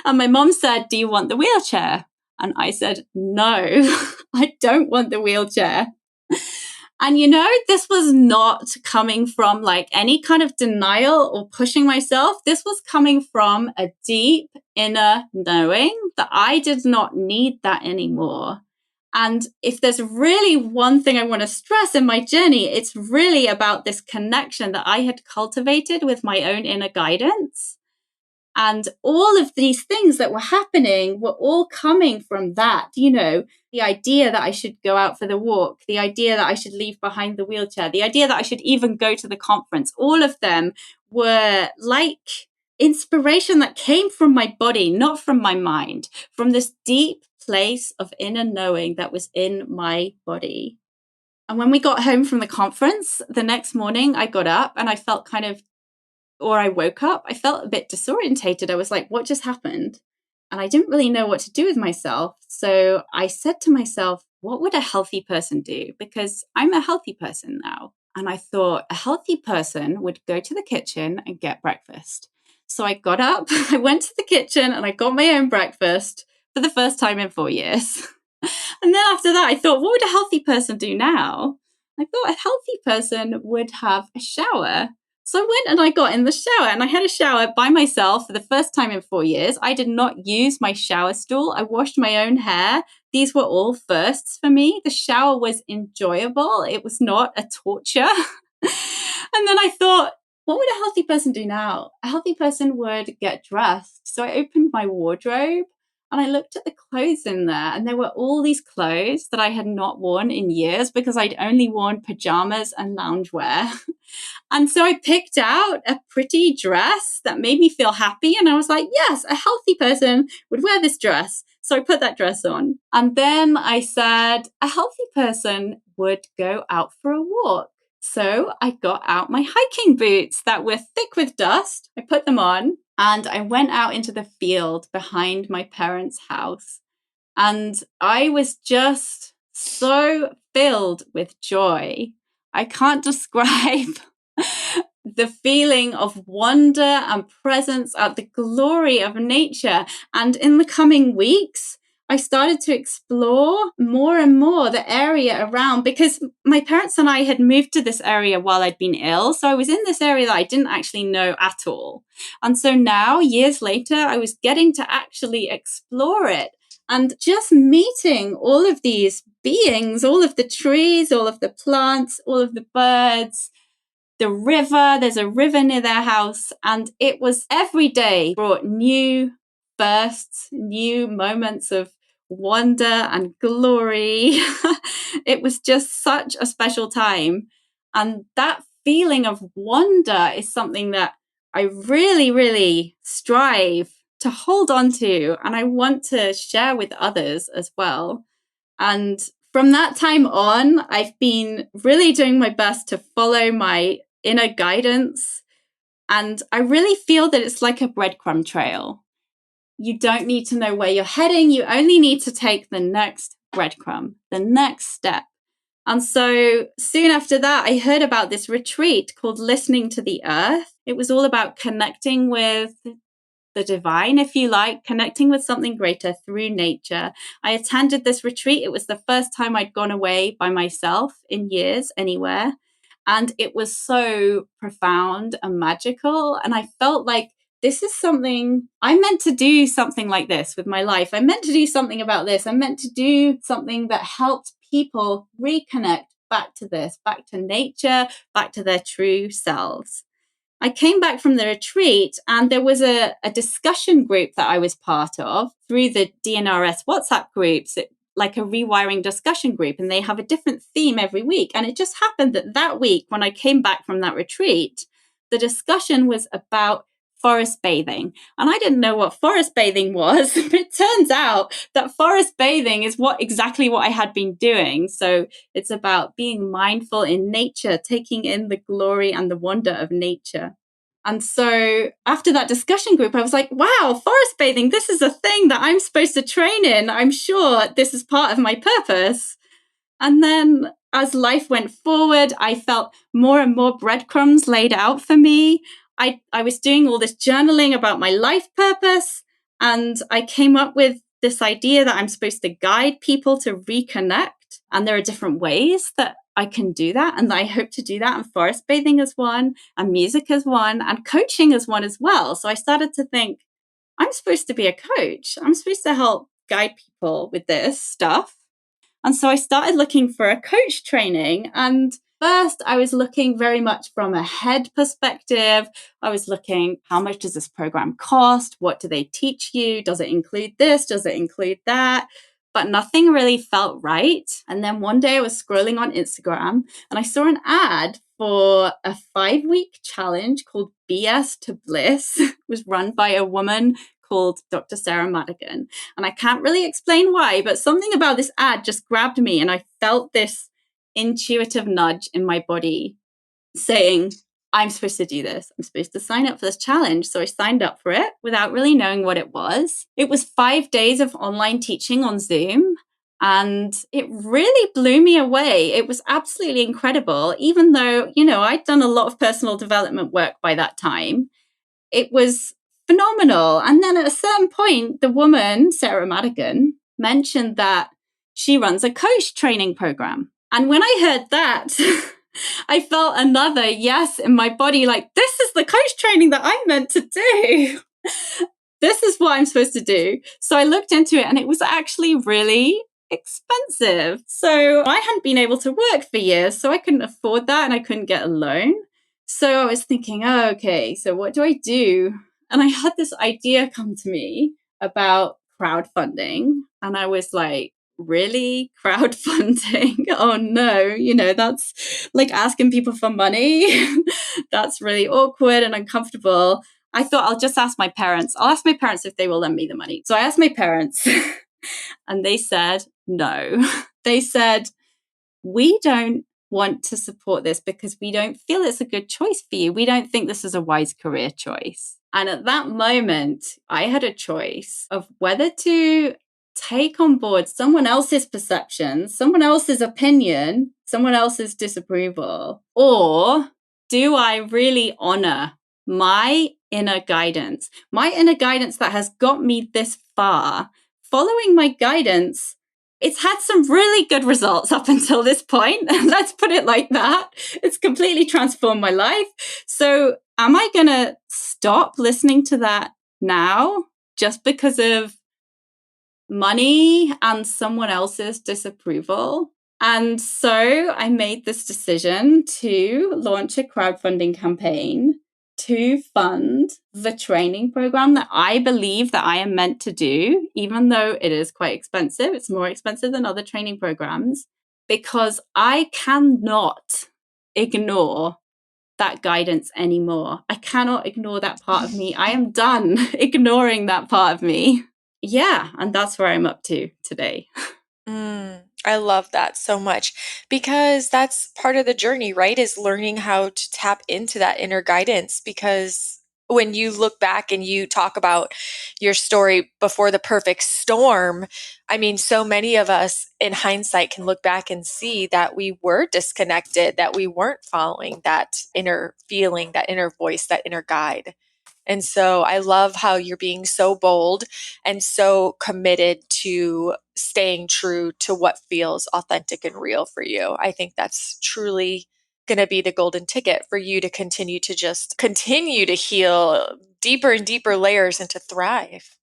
S2: And my mom said, "Do you want the wheelchair?" And I said, "No, I don't want the wheelchair." And, you know, this was not coming from like any kind of denial or pushing myself. This was coming from a deep inner knowing that I did not need that anymore. And if there's really one thing I want to stress in my journey, it's really about this connection that I had cultivated with my own inner guidance. And all of these things that were happening were all coming from that, you know, the idea that I should go out for the walk, the idea that I should leave behind the wheelchair, the idea that I should even go to the conference. All of them were like inspiration that came from my body, not from my mind, from this deep place of inner knowing that was in my body. And when we got home from the conference, the next morning I got up and I felt I woke up, I felt a bit disorientated. I was like, what just happened? And I didn't really know what to do with myself. So I said to myself, what would a healthy person do? Because I'm a healthy person now. And I thought a healthy person would go to the kitchen and get breakfast. So I got up, I went to the kitchen and I got my own breakfast for the first time in 4 years. And then after that, I thought, what would a healthy person do now? I thought a healthy person would have a shower. So I went and I got in the shower and I had a shower by myself for the first time in 4 years. I did not use my shower stool. I washed my own hair. These were all firsts for me. The shower was enjoyable. It was not a torture. And then I thought, what would a healthy person do now? A healthy person would get dressed. So I opened my wardrobe and I looked at the clothes in there, and there were all these clothes that I had not worn in years because I'd only worn pajamas and loungewear. And so I picked out a pretty dress that made me feel happy. And I was like, yes, a healthy person would wear this dress. So I put that dress on. And then I said, a healthy person would go out for a walk. So I got out my hiking boots that were thick with dust. I put them on and I went out into the field behind my parents' house. And I was just so filled with joy. I can't describe the feeling of wonder and presence at the glory of nature. And in the coming weeks, I started to explore more and more the area around, because my parents and I had moved to this area while I'd been ill. So I was in this area that I didn't actually know at all. And so now, years later, I was getting to actually explore it. And just meeting all of these beings, all of the trees, all of the plants, all of the birds, the river, there's a river near their house. And it was every day brought new bursts, new moments of wonder and glory. It was just such a special time. And that feeling of wonder is something that I really, really strive to hold on to. And I want to share with others as well. And from that time on, I've been really doing my best to follow my inner guidance. And I really feel that it's like a breadcrumb trail. You don't need to know where you're heading. You only need to take the next breadcrumb, the next step. And so soon after that, I heard about this retreat called Listening to the Earth. It was all about connecting with the divine, if you like, connecting with something greater through nature. I attended this retreat. It was the first time I'd gone away by myself in years anywhere. And it was so profound and magical. And I felt like this is something I meant to do, something like this with my life. I meant to do something about this. I meant to do something that helped people reconnect back to this, back to nature, back to their true selves. I came back from the retreat and there was a discussion group that I was part of through the DNRS WhatsApp groups, like a rewiring discussion group, and they have a different theme every week. And it just happened that week when I came back from that retreat, the discussion was about forest bathing. And I didn't know what forest bathing was, but it turns out that forest bathing is exactly what I had been doing. So it's about being mindful in nature, taking in the glory and the wonder of nature. And so after that discussion group, I was like, wow, forest bathing, this is a thing that I'm supposed to train in. I'm sure this is part of my purpose. And then as life went forward, I felt more and more breadcrumbs laid out for me. I was doing all this journaling about my life purpose, and I came up with this idea that I'm supposed to guide people to reconnect. And there are different ways that I can do that. And I hope to do that. And forest bathing is one, and music is one, and coaching is one as well. So I started to think, I'm supposed to be a coach. I'm supposed to help guide people with this stuff. And so I started looking for a coach training. And first, I was looking very much from a head perspective. I was looking, how much does this program cost? What do they teach you? Does it include this? Does it include that? But nothing really felt right. And then one day I was scrolling on Instagram and I saw an ad for a 5-week challenge called BS to Bliss. It was run by a woman called Dr. Sarah Madigan. And I can't really explain why, but something about this ad just grabbed me and I felt this intuitive nudge in my body saying, I'm supposed to do this. I'm supposed to sign up for this challenge. So I signed up for it without really knowing what it was. It was 5 days of online teaching on Zoom. And it really blew me away. It was absolutely incredible, even though, I'd done a lot of personal development work by that time. It was phenomenal. And then at a certain point, the woman, Sarah Madigan, mentioned that she runs a coach training program. And when I heard that, I felt another yes in my body, like, this is the coach training that I'm meant to do. This is what I'm supposed to do. So I looked into it and it was actually really expensive. So I hadn't been able to work for years, so I couldn't afford that and I couldn't get a loan. So I was thinking, oh, okay, so what do I do? And I had this idea come to me about crowdfunding. And I was like, really? Crowdfunding? Oh no, that's like asking people for money. That's really awkward and uncomfortable. I thought I'll just ask my parents. I'll ask my parents if they will lend me the money. So I asked my parents and they said, no. They said, we don't want to support this because we don't feel it's a good choice for you. We don't think this is a wise career choice. And at that moment, I had a choice of whether to take on board someone else's perception, someone else's opinion, someone else's disapproval, or do I really honor my inner guidance that has got me this far? Following my guidance, it's had some really good results up until this point. Let's put it like that. It's completely transformed my life. So am I going to stop listening to that now just because of money and someone else's disapproval? And so I made this decision to launch a crowdfunding campaign to fund the training program that I believe that I am meant to do, even though it is quite expensive. It's more expensive than other training programs, because I cannot ignore that guidance anymore. I cannot ignore that part of me. I am done ignoring that part of me. Yeah, and that's where I'm up to today.
S3: I love that so much because that's part of the journey, right? Is learning how to tap into that inner guidance. Because when you look back and you talk about your story before the perfect storm, I mean, so many of us in hindsight can look back and see that we were disconnected, that we weren't following that inner feeling, that inner voice, that inner guide. And so I love how you're being so bold and so committed to staying true to what feels authentic and real for you. I think that's truly going to be the golden ticket for you to continue to heal deeper and deeper layers and to thrive.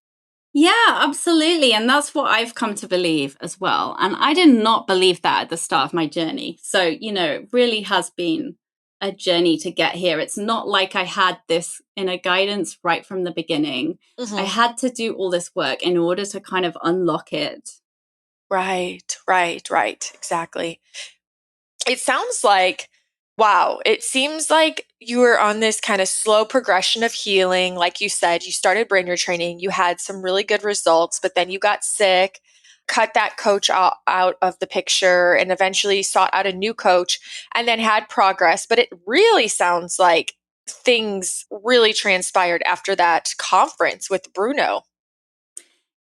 S2: Yeah, absolutely. And that's what I've come to believe as well. And I did not believe that at the start of my journey. So, it really has been a journey to get here. It's not like I had this inner guidance right from the beginning. I had to do all this work in order to kind of unlock it.
S3: Right. Exactly. It sounds like, wow, it seems like you were on this kind of slow progression of healing. Like you said, you started brain training, you had some really good results, but then you got sick, cut that coach out of the picture, and eventually sought out a new coach and then had progress. But it really sounds like things really transpired after that conference with Bruno.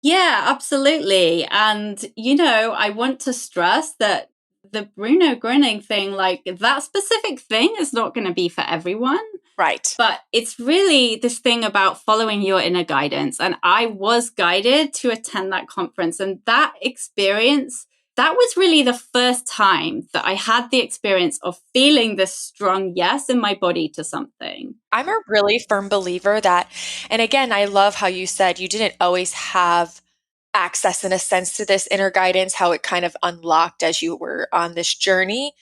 S2: Yeah, absolutely. And, you know, I want to stress that the Bruno grinning thing, like that specific thing is not going to be for everyone.
S3: Right.
S2: But it's really this thing about following your inner guidance. And I was guided to attend that conference. And that experience, that was really the first time that I had the experience of feeling this strong yes in my body to something.
S3: I'm a really firm believer that, and again, I love how you said you didn't always have access in a sense to this inner guidance, how it kind of unlocked as you were on this journey.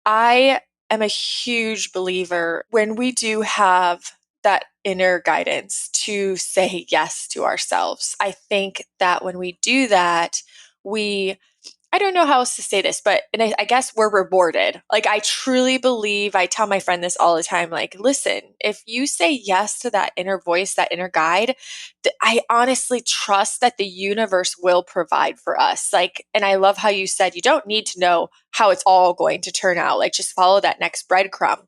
S3: I am a huge believer when we do have that inner guidance to say yes to ourselves. I think that when we do that, we I don't know how else to say this, but and I guess we're rewarded. Like I truly believe, I tell my friend this all the time, like, listen, if you say yes to that inner voice, that inner guide, I honestly trust that the universe will provide for us. Like, and I love how you said you don't need to know how it's all going to turn out. Like just follow that next breadcrumb.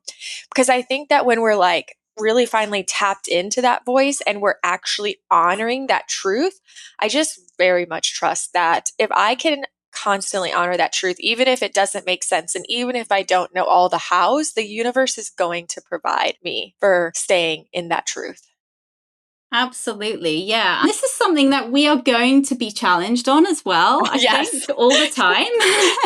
S3: Because I think that when we're like really finally tapped into that voice and we're actually honoring that truth, I just very much trust that if I can constantly honor that truth, even if it doesn't make sense. And even if I don't know all the hows, the universe is going to provide me for staying in that truth.
S2: Absolutely. Yeah. And this is something that we are going to be challenged on as well, I
S3: Yes.
S2: think, all the time.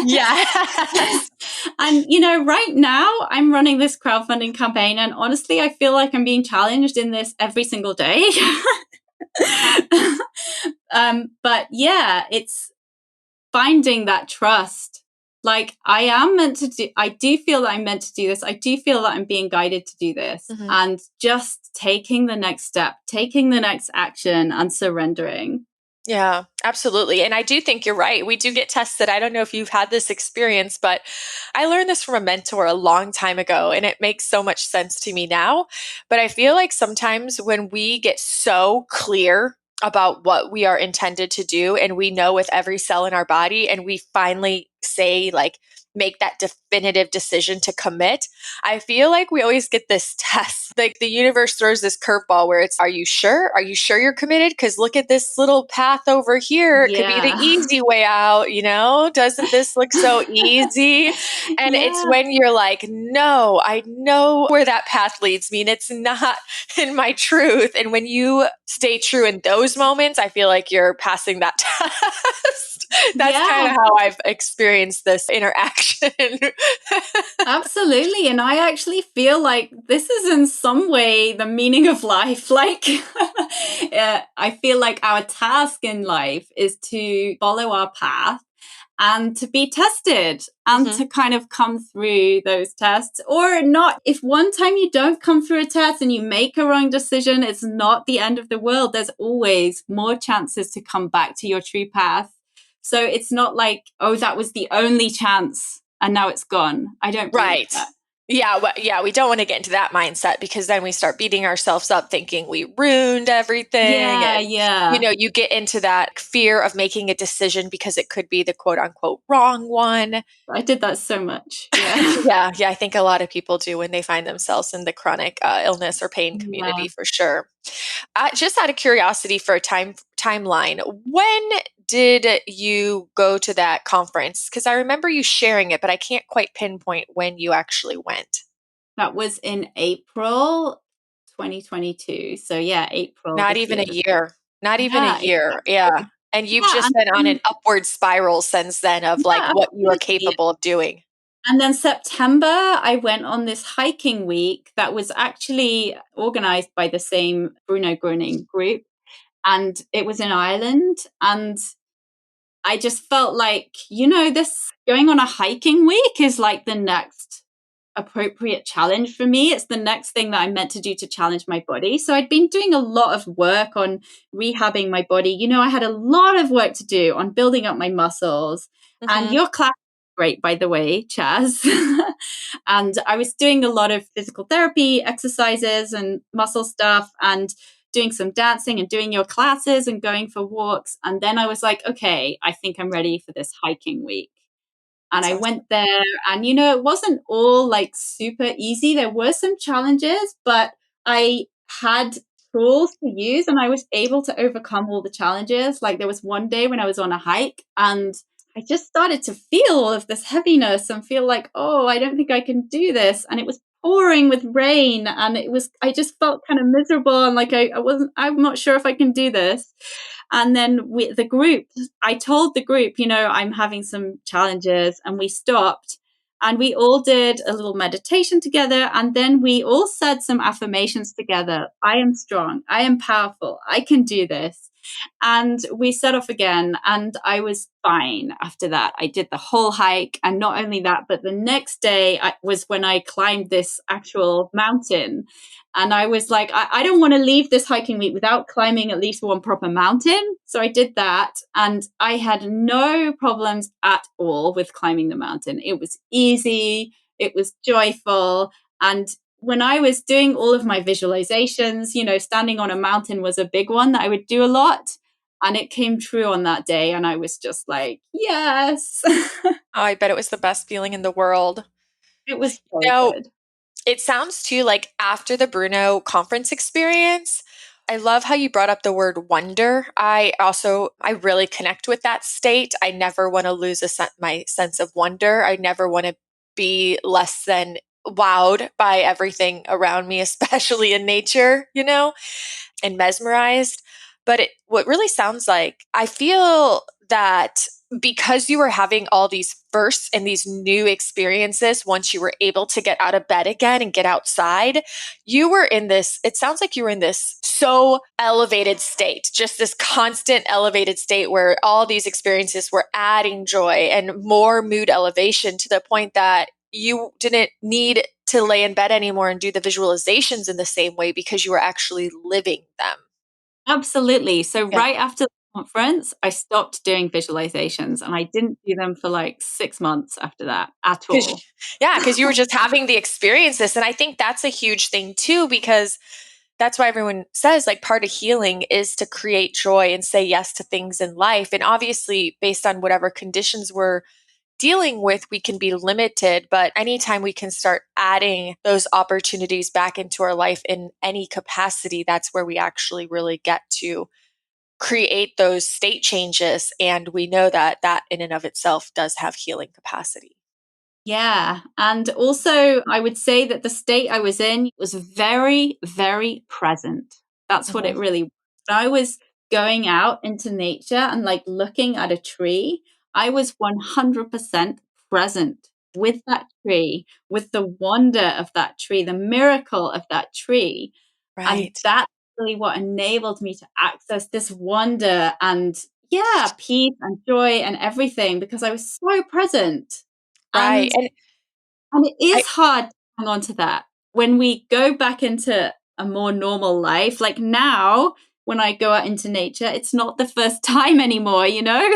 S3: Yes.
S2: And, you know, right now I'm running this crowdfunding campaign. And honestly, I feel like I'm being challenged in this every single day. But yeah, it's finding that trust. Like I do feel that I'm meant to do this. I do feel that I'm being guided to do this.
S3: Mhm.
S2: And just taking the next step, taking the next action and surrendering.
S3: Yeah, absolutely. And I do think you're right. We do get tested. I don't know if you've had this experience, but I learned this from a mentor a long time ago, and it makes so much sense to me now. But I feel like sometimes when we get so clear about what we are intended to do, and we know with every cell in our body, and we finally say, like, make that definitive decision to commit, I feel like we always get this test. Like the universe throws this curveball where it's, are you sure? Are you sure you're committed? Because look at this little path over here. It could be the
S2: Yeah.
S3: easy way out, you know? Doesn't this look so easy? And it's
S2: Yeah.
S3: when you're like, no, I know where that path leads me and it's not in my truth. And when you stay true in those moments, I feel like you're passing that test. That's kind
S2: Yeah.
S3: of how I've experienced this interaction.
S2: Absolutely. And I actually feel like this is in some way the meaning of life. Like, I feel like our task in life is to follow our path and to be tested and to kind of come through those tests or not. If one time you don't come through a test and you make a wrong decision, it's not the end of the world. There's always more chances to come back to your true path. So it's not like, oh, that was the only chance and now it's gone. I don't believe
S3: Right.
S2: that.
S3: Yeah, we don't want to get into that mindset because then we start beating ourselves up thinking we ruined everything. And,
S2: Yeah.
S3: you get into that fear of making a decision because it could be the quote unquote wrong one.
S2: I did that so much. Yeah.
S3: Yeah, I think a lot of people do when they find themselves in the chronic illness or pain
S2: Yeah.
S3: community for sure. Just out of curiosity for a timeline, when did you go to that conference? Because I remember you sharing it, but I can't quite pinpoint when you actually went.
S2: That was in April 2022. So yeah, April
S3: Not
S2: this
S3: even a
S2: year.
S3: year. Not even a
S2: Yeah,
S3: year. Yeah.
S2: exactly.
S3: And you've
S2: Yeah,
S3: just been on an upward spiral since then of like
S2: yeah,
S3: what you are
S2: absolutely.
S3: capable of doing.
S2: And then September, I went on this hiking week that was actually organized by the same Bruno Groening group. And it was in Ireland. And I just felt like, you know, this going on a hiking week is like the next appropriate challenge for me. It's the next thing that I'm meant to do to challenge my body. So I'd been doing a lot of work on rehabbing my body. You know, I had a lot of work to do on building up my muscles. And your class is great, by the way, Chaz. And I was doing a lot of physical therapy exercises and muscle stuff and doing some dancing and doing your classes and going for walks. And then I was like, okay, I think I'm ready for this hiking week. And I went there and, you know, it wasn't all like super easy. There were some challenges, but I had tools to use and I was able to overcome all the challenges. Like there was one day when I was on a hike and I just started to feel all of this heaviness and feel like, oh, I don't think I can do this. And it was pouring with rain and I just felt kind of miserable and like I'm not sure if I can do this. And then the group, I told the group, you know, I'm having some challenges, and we stopped and we all did a little meditation together. And then we all said some affirmations together. I am strong. I am powerful. I can do this. And we set off again. And I was fine after that. I did the whole hike. And not only that, but the next day was when I climbed this actual mountain. And I was like, I don't want to leave this hiking week without climbing at least one proper mountain. So I did that. And I had no problems at all with climbing the mountain. It was easy. It was joyful. And when I was doing all of my visualizations, you know, standing on a mountain was a big one that I would do a lot. And it came true on that day. And I was just like, yes.
S3: Oh, I bet it was the best feeling in the world.
S2: It was so good.
S3: It sounds too like after the Bruno conference experience, I love how you brought up the word wonder. I really connect with that state. I never want to lose my sense of wonder. I never want to be less than wowed by everything around me, especially in nature, you know, and mesmerized. But what really sounds like, I feel that because you were having all these firsts and these new experiences, once you were able to get out of bed again and get outside, it sounds like you were in this so elevated state, just this constant elevated state where all these experiences were adding joy and more mood elevation to the point that you didn't need to lay in bed anymore and do the visualizations in the same way because you were actually living them.
S2: Absolutely. So
S3: Yeah.
S2: right after the conference, I stopped doing visualizations and I didn't do them for like 6 months after that at all.
S3: Yeah, because you were just having the experiences. And I think that's a huge thing too, because that's why everyone says like part of healing is to create joy and say yes to things in life. And obviously, based on whatever conditions we're dealing with, we can be limited. But anytime we can start adding those opportunities back into our life in any capacity, that's where we actually really get to create those state changes. And we know that that in and of itself does have healing capacity.
S2: Yeah. And also, I would say that the state I was in was very, very present. That's what it really was. I was going out into nature and like looking at a tree. I was 100% present with that tree, with the wonder of that tree, the miracle of that tree.
S3: Right.
S2: And that's really what enabled me to access this wonder and, yeah, peace and joy and everything because I was so present.
S3: Right.
S2: And it is hard to hang on to that when we go back into a more normal life. Like now, when I go out into nature, it's not the first time anymore, you know?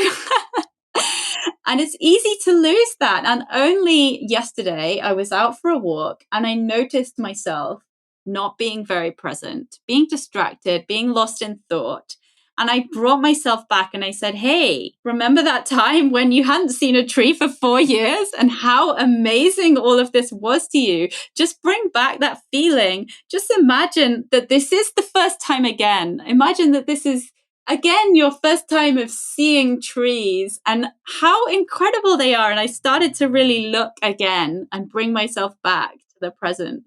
S2: And it's easy to lose that. And only yesterday, I was out for a walk and I noticed myself not being very present, being distracted, being lost in thought. And I brought myself back and I said, hey, remember that time when you hadn't seen a tree for 4 years and how amazing all of this was to you? Just bring back that feeling. Just imagine that this is the first time again. Imagine that this is, again, your first time of seeing trees and how incredible they are. And I started to really look again and bring myself back to the present.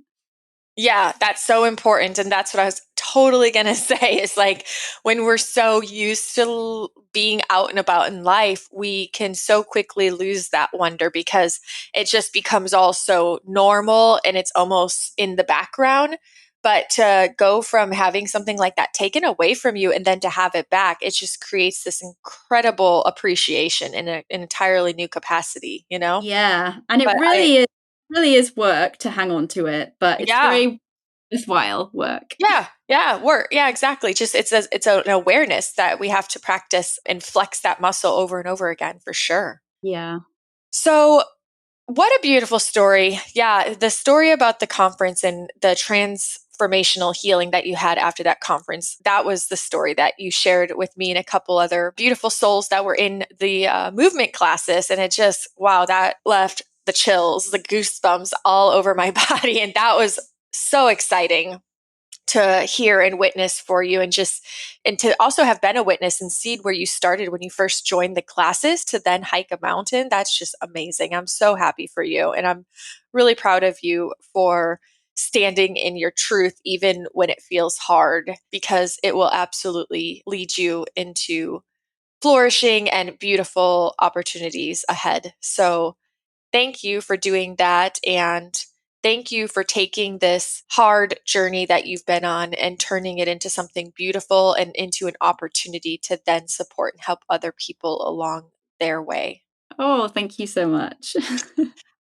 S3: Yeah, that's so important. And that's what I was totally going to say is like when we're so used to being out and about in life, we can so quickly lose that wonder because it just becomes all so normal and it's almost in the background. But to go from having something like that taken away from you and then to have it back, it just creates this incredible appreciation in an entirely new capacity, you know?
S2: Yeah. And it really is really is work to hang on to it, but it's
S3: Yeah.
S2: very worthwhile work.
S3: Yeah, work. Yeah, exactly. Just it's an awareness that we have to practice and flex that muscle over and over again for sure.
S2: Yeah.
S3: So, what a beautiful story. Yeah, the story about the conference and the transformational healing that you had after that conference. That was the story that you shared with me and a couple other beautiful souls that were in the movement classes. And it just, wow, that left the chills, the goosebumps all over my body. And that was so exciting to hear and witness for you, and to also have been a witness and see where you started when you first joined the classes to then hike a mountain. That's just amazing. I'm so happy for you, and I'm really proud of you for standing in your truth even when it feels hard, because it will absolutely lead you into flourishing and beautiful opportunities ahead. So thank you for doing that. And thank you for taking this hard journey that you've been on and turning it into something beautiful and into an opportunity to then support and help other people along their way.
S2: Oh, thank you so much.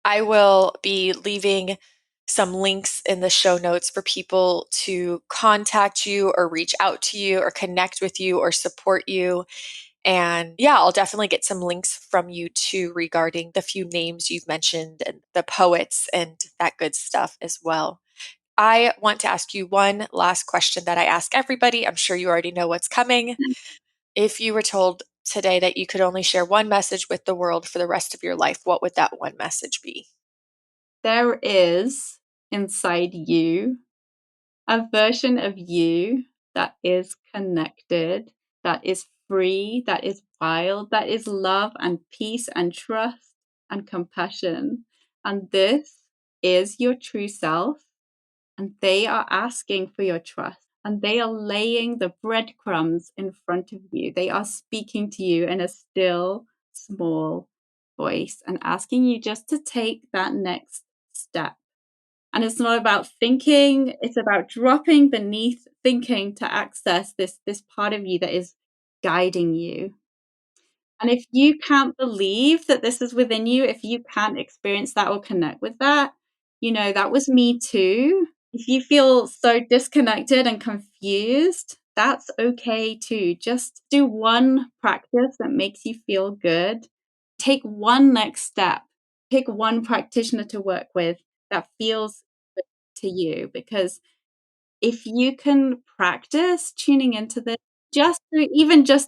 S3: I will be leaving some links in the show notes for people to contact you or reach out to you or connect with you or support you. And yeah, I'll definitely get some links from you too regarding the few names you've mentioned and the poets and that good stuff as well. I want to ask you one last question that I ask everybody. I'm sure you already know what's coming. If you were told today that you could only share one message with the world for the rest of your life, what would that one message be?
S2: There is inside you a version of you that is connected, that is free, that is wild, that is love and peace and trust and compassion. And this is your true self. And they are asking for your trust. And they are laying the breadcrumbs in front of you. They are speaking to you in a still, small voice and asking you just to take that next step. And it's not about thinking, it's about dropping beneath thinking to access this part of you that is guiding you. And if you can't believe that this is within you, if you can't experience that or connect with that, that was me too. If you feel so disconnected and confused, that's okay too. Just do one practice that makes you feel good. Take one next step. Pick one practitioner to work with that feels good to you, because if you can practice tuning into this just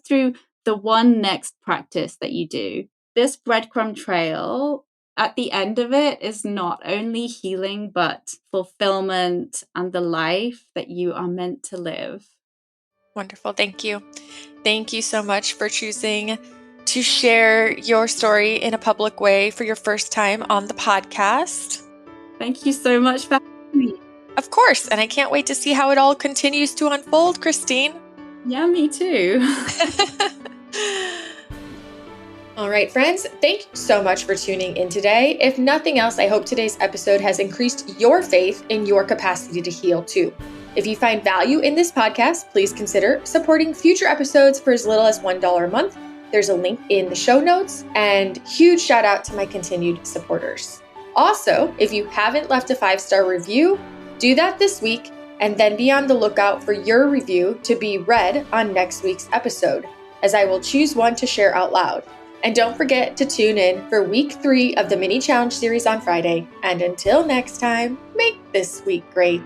S2: through the one next practice that you do, this breadcrumb trail at the end of it is not only healing, but fulfillment and the life that you are meant to live.
S3: Wonderful. Thank you. Thank you so much for choosing to share your story in a public way for your first time on the podcast.
S2: Thank you so much for having me.
S3: Of course. And I can't wait to see how it all continues to unfold, Christine.
S2: Yeah, me too.
S1: All right, friends, thank you so much for tuning in today. If nothing else, I hope today's episode has increased your faith in your capacity to heal too. If you find value in this podcast, please consider supporting future episodes for as little as $1 a month. There's a link in the show notes, and huge shout out to my continued supporters. Also, if you haven't left a 5-star review, do that this week and then be on the lookout for your review to be read on next week's episode, as I will choose one to share out loud. And don't forget to tune in for week 3 of the mini challenge series on Friday. And until next time, make this week great.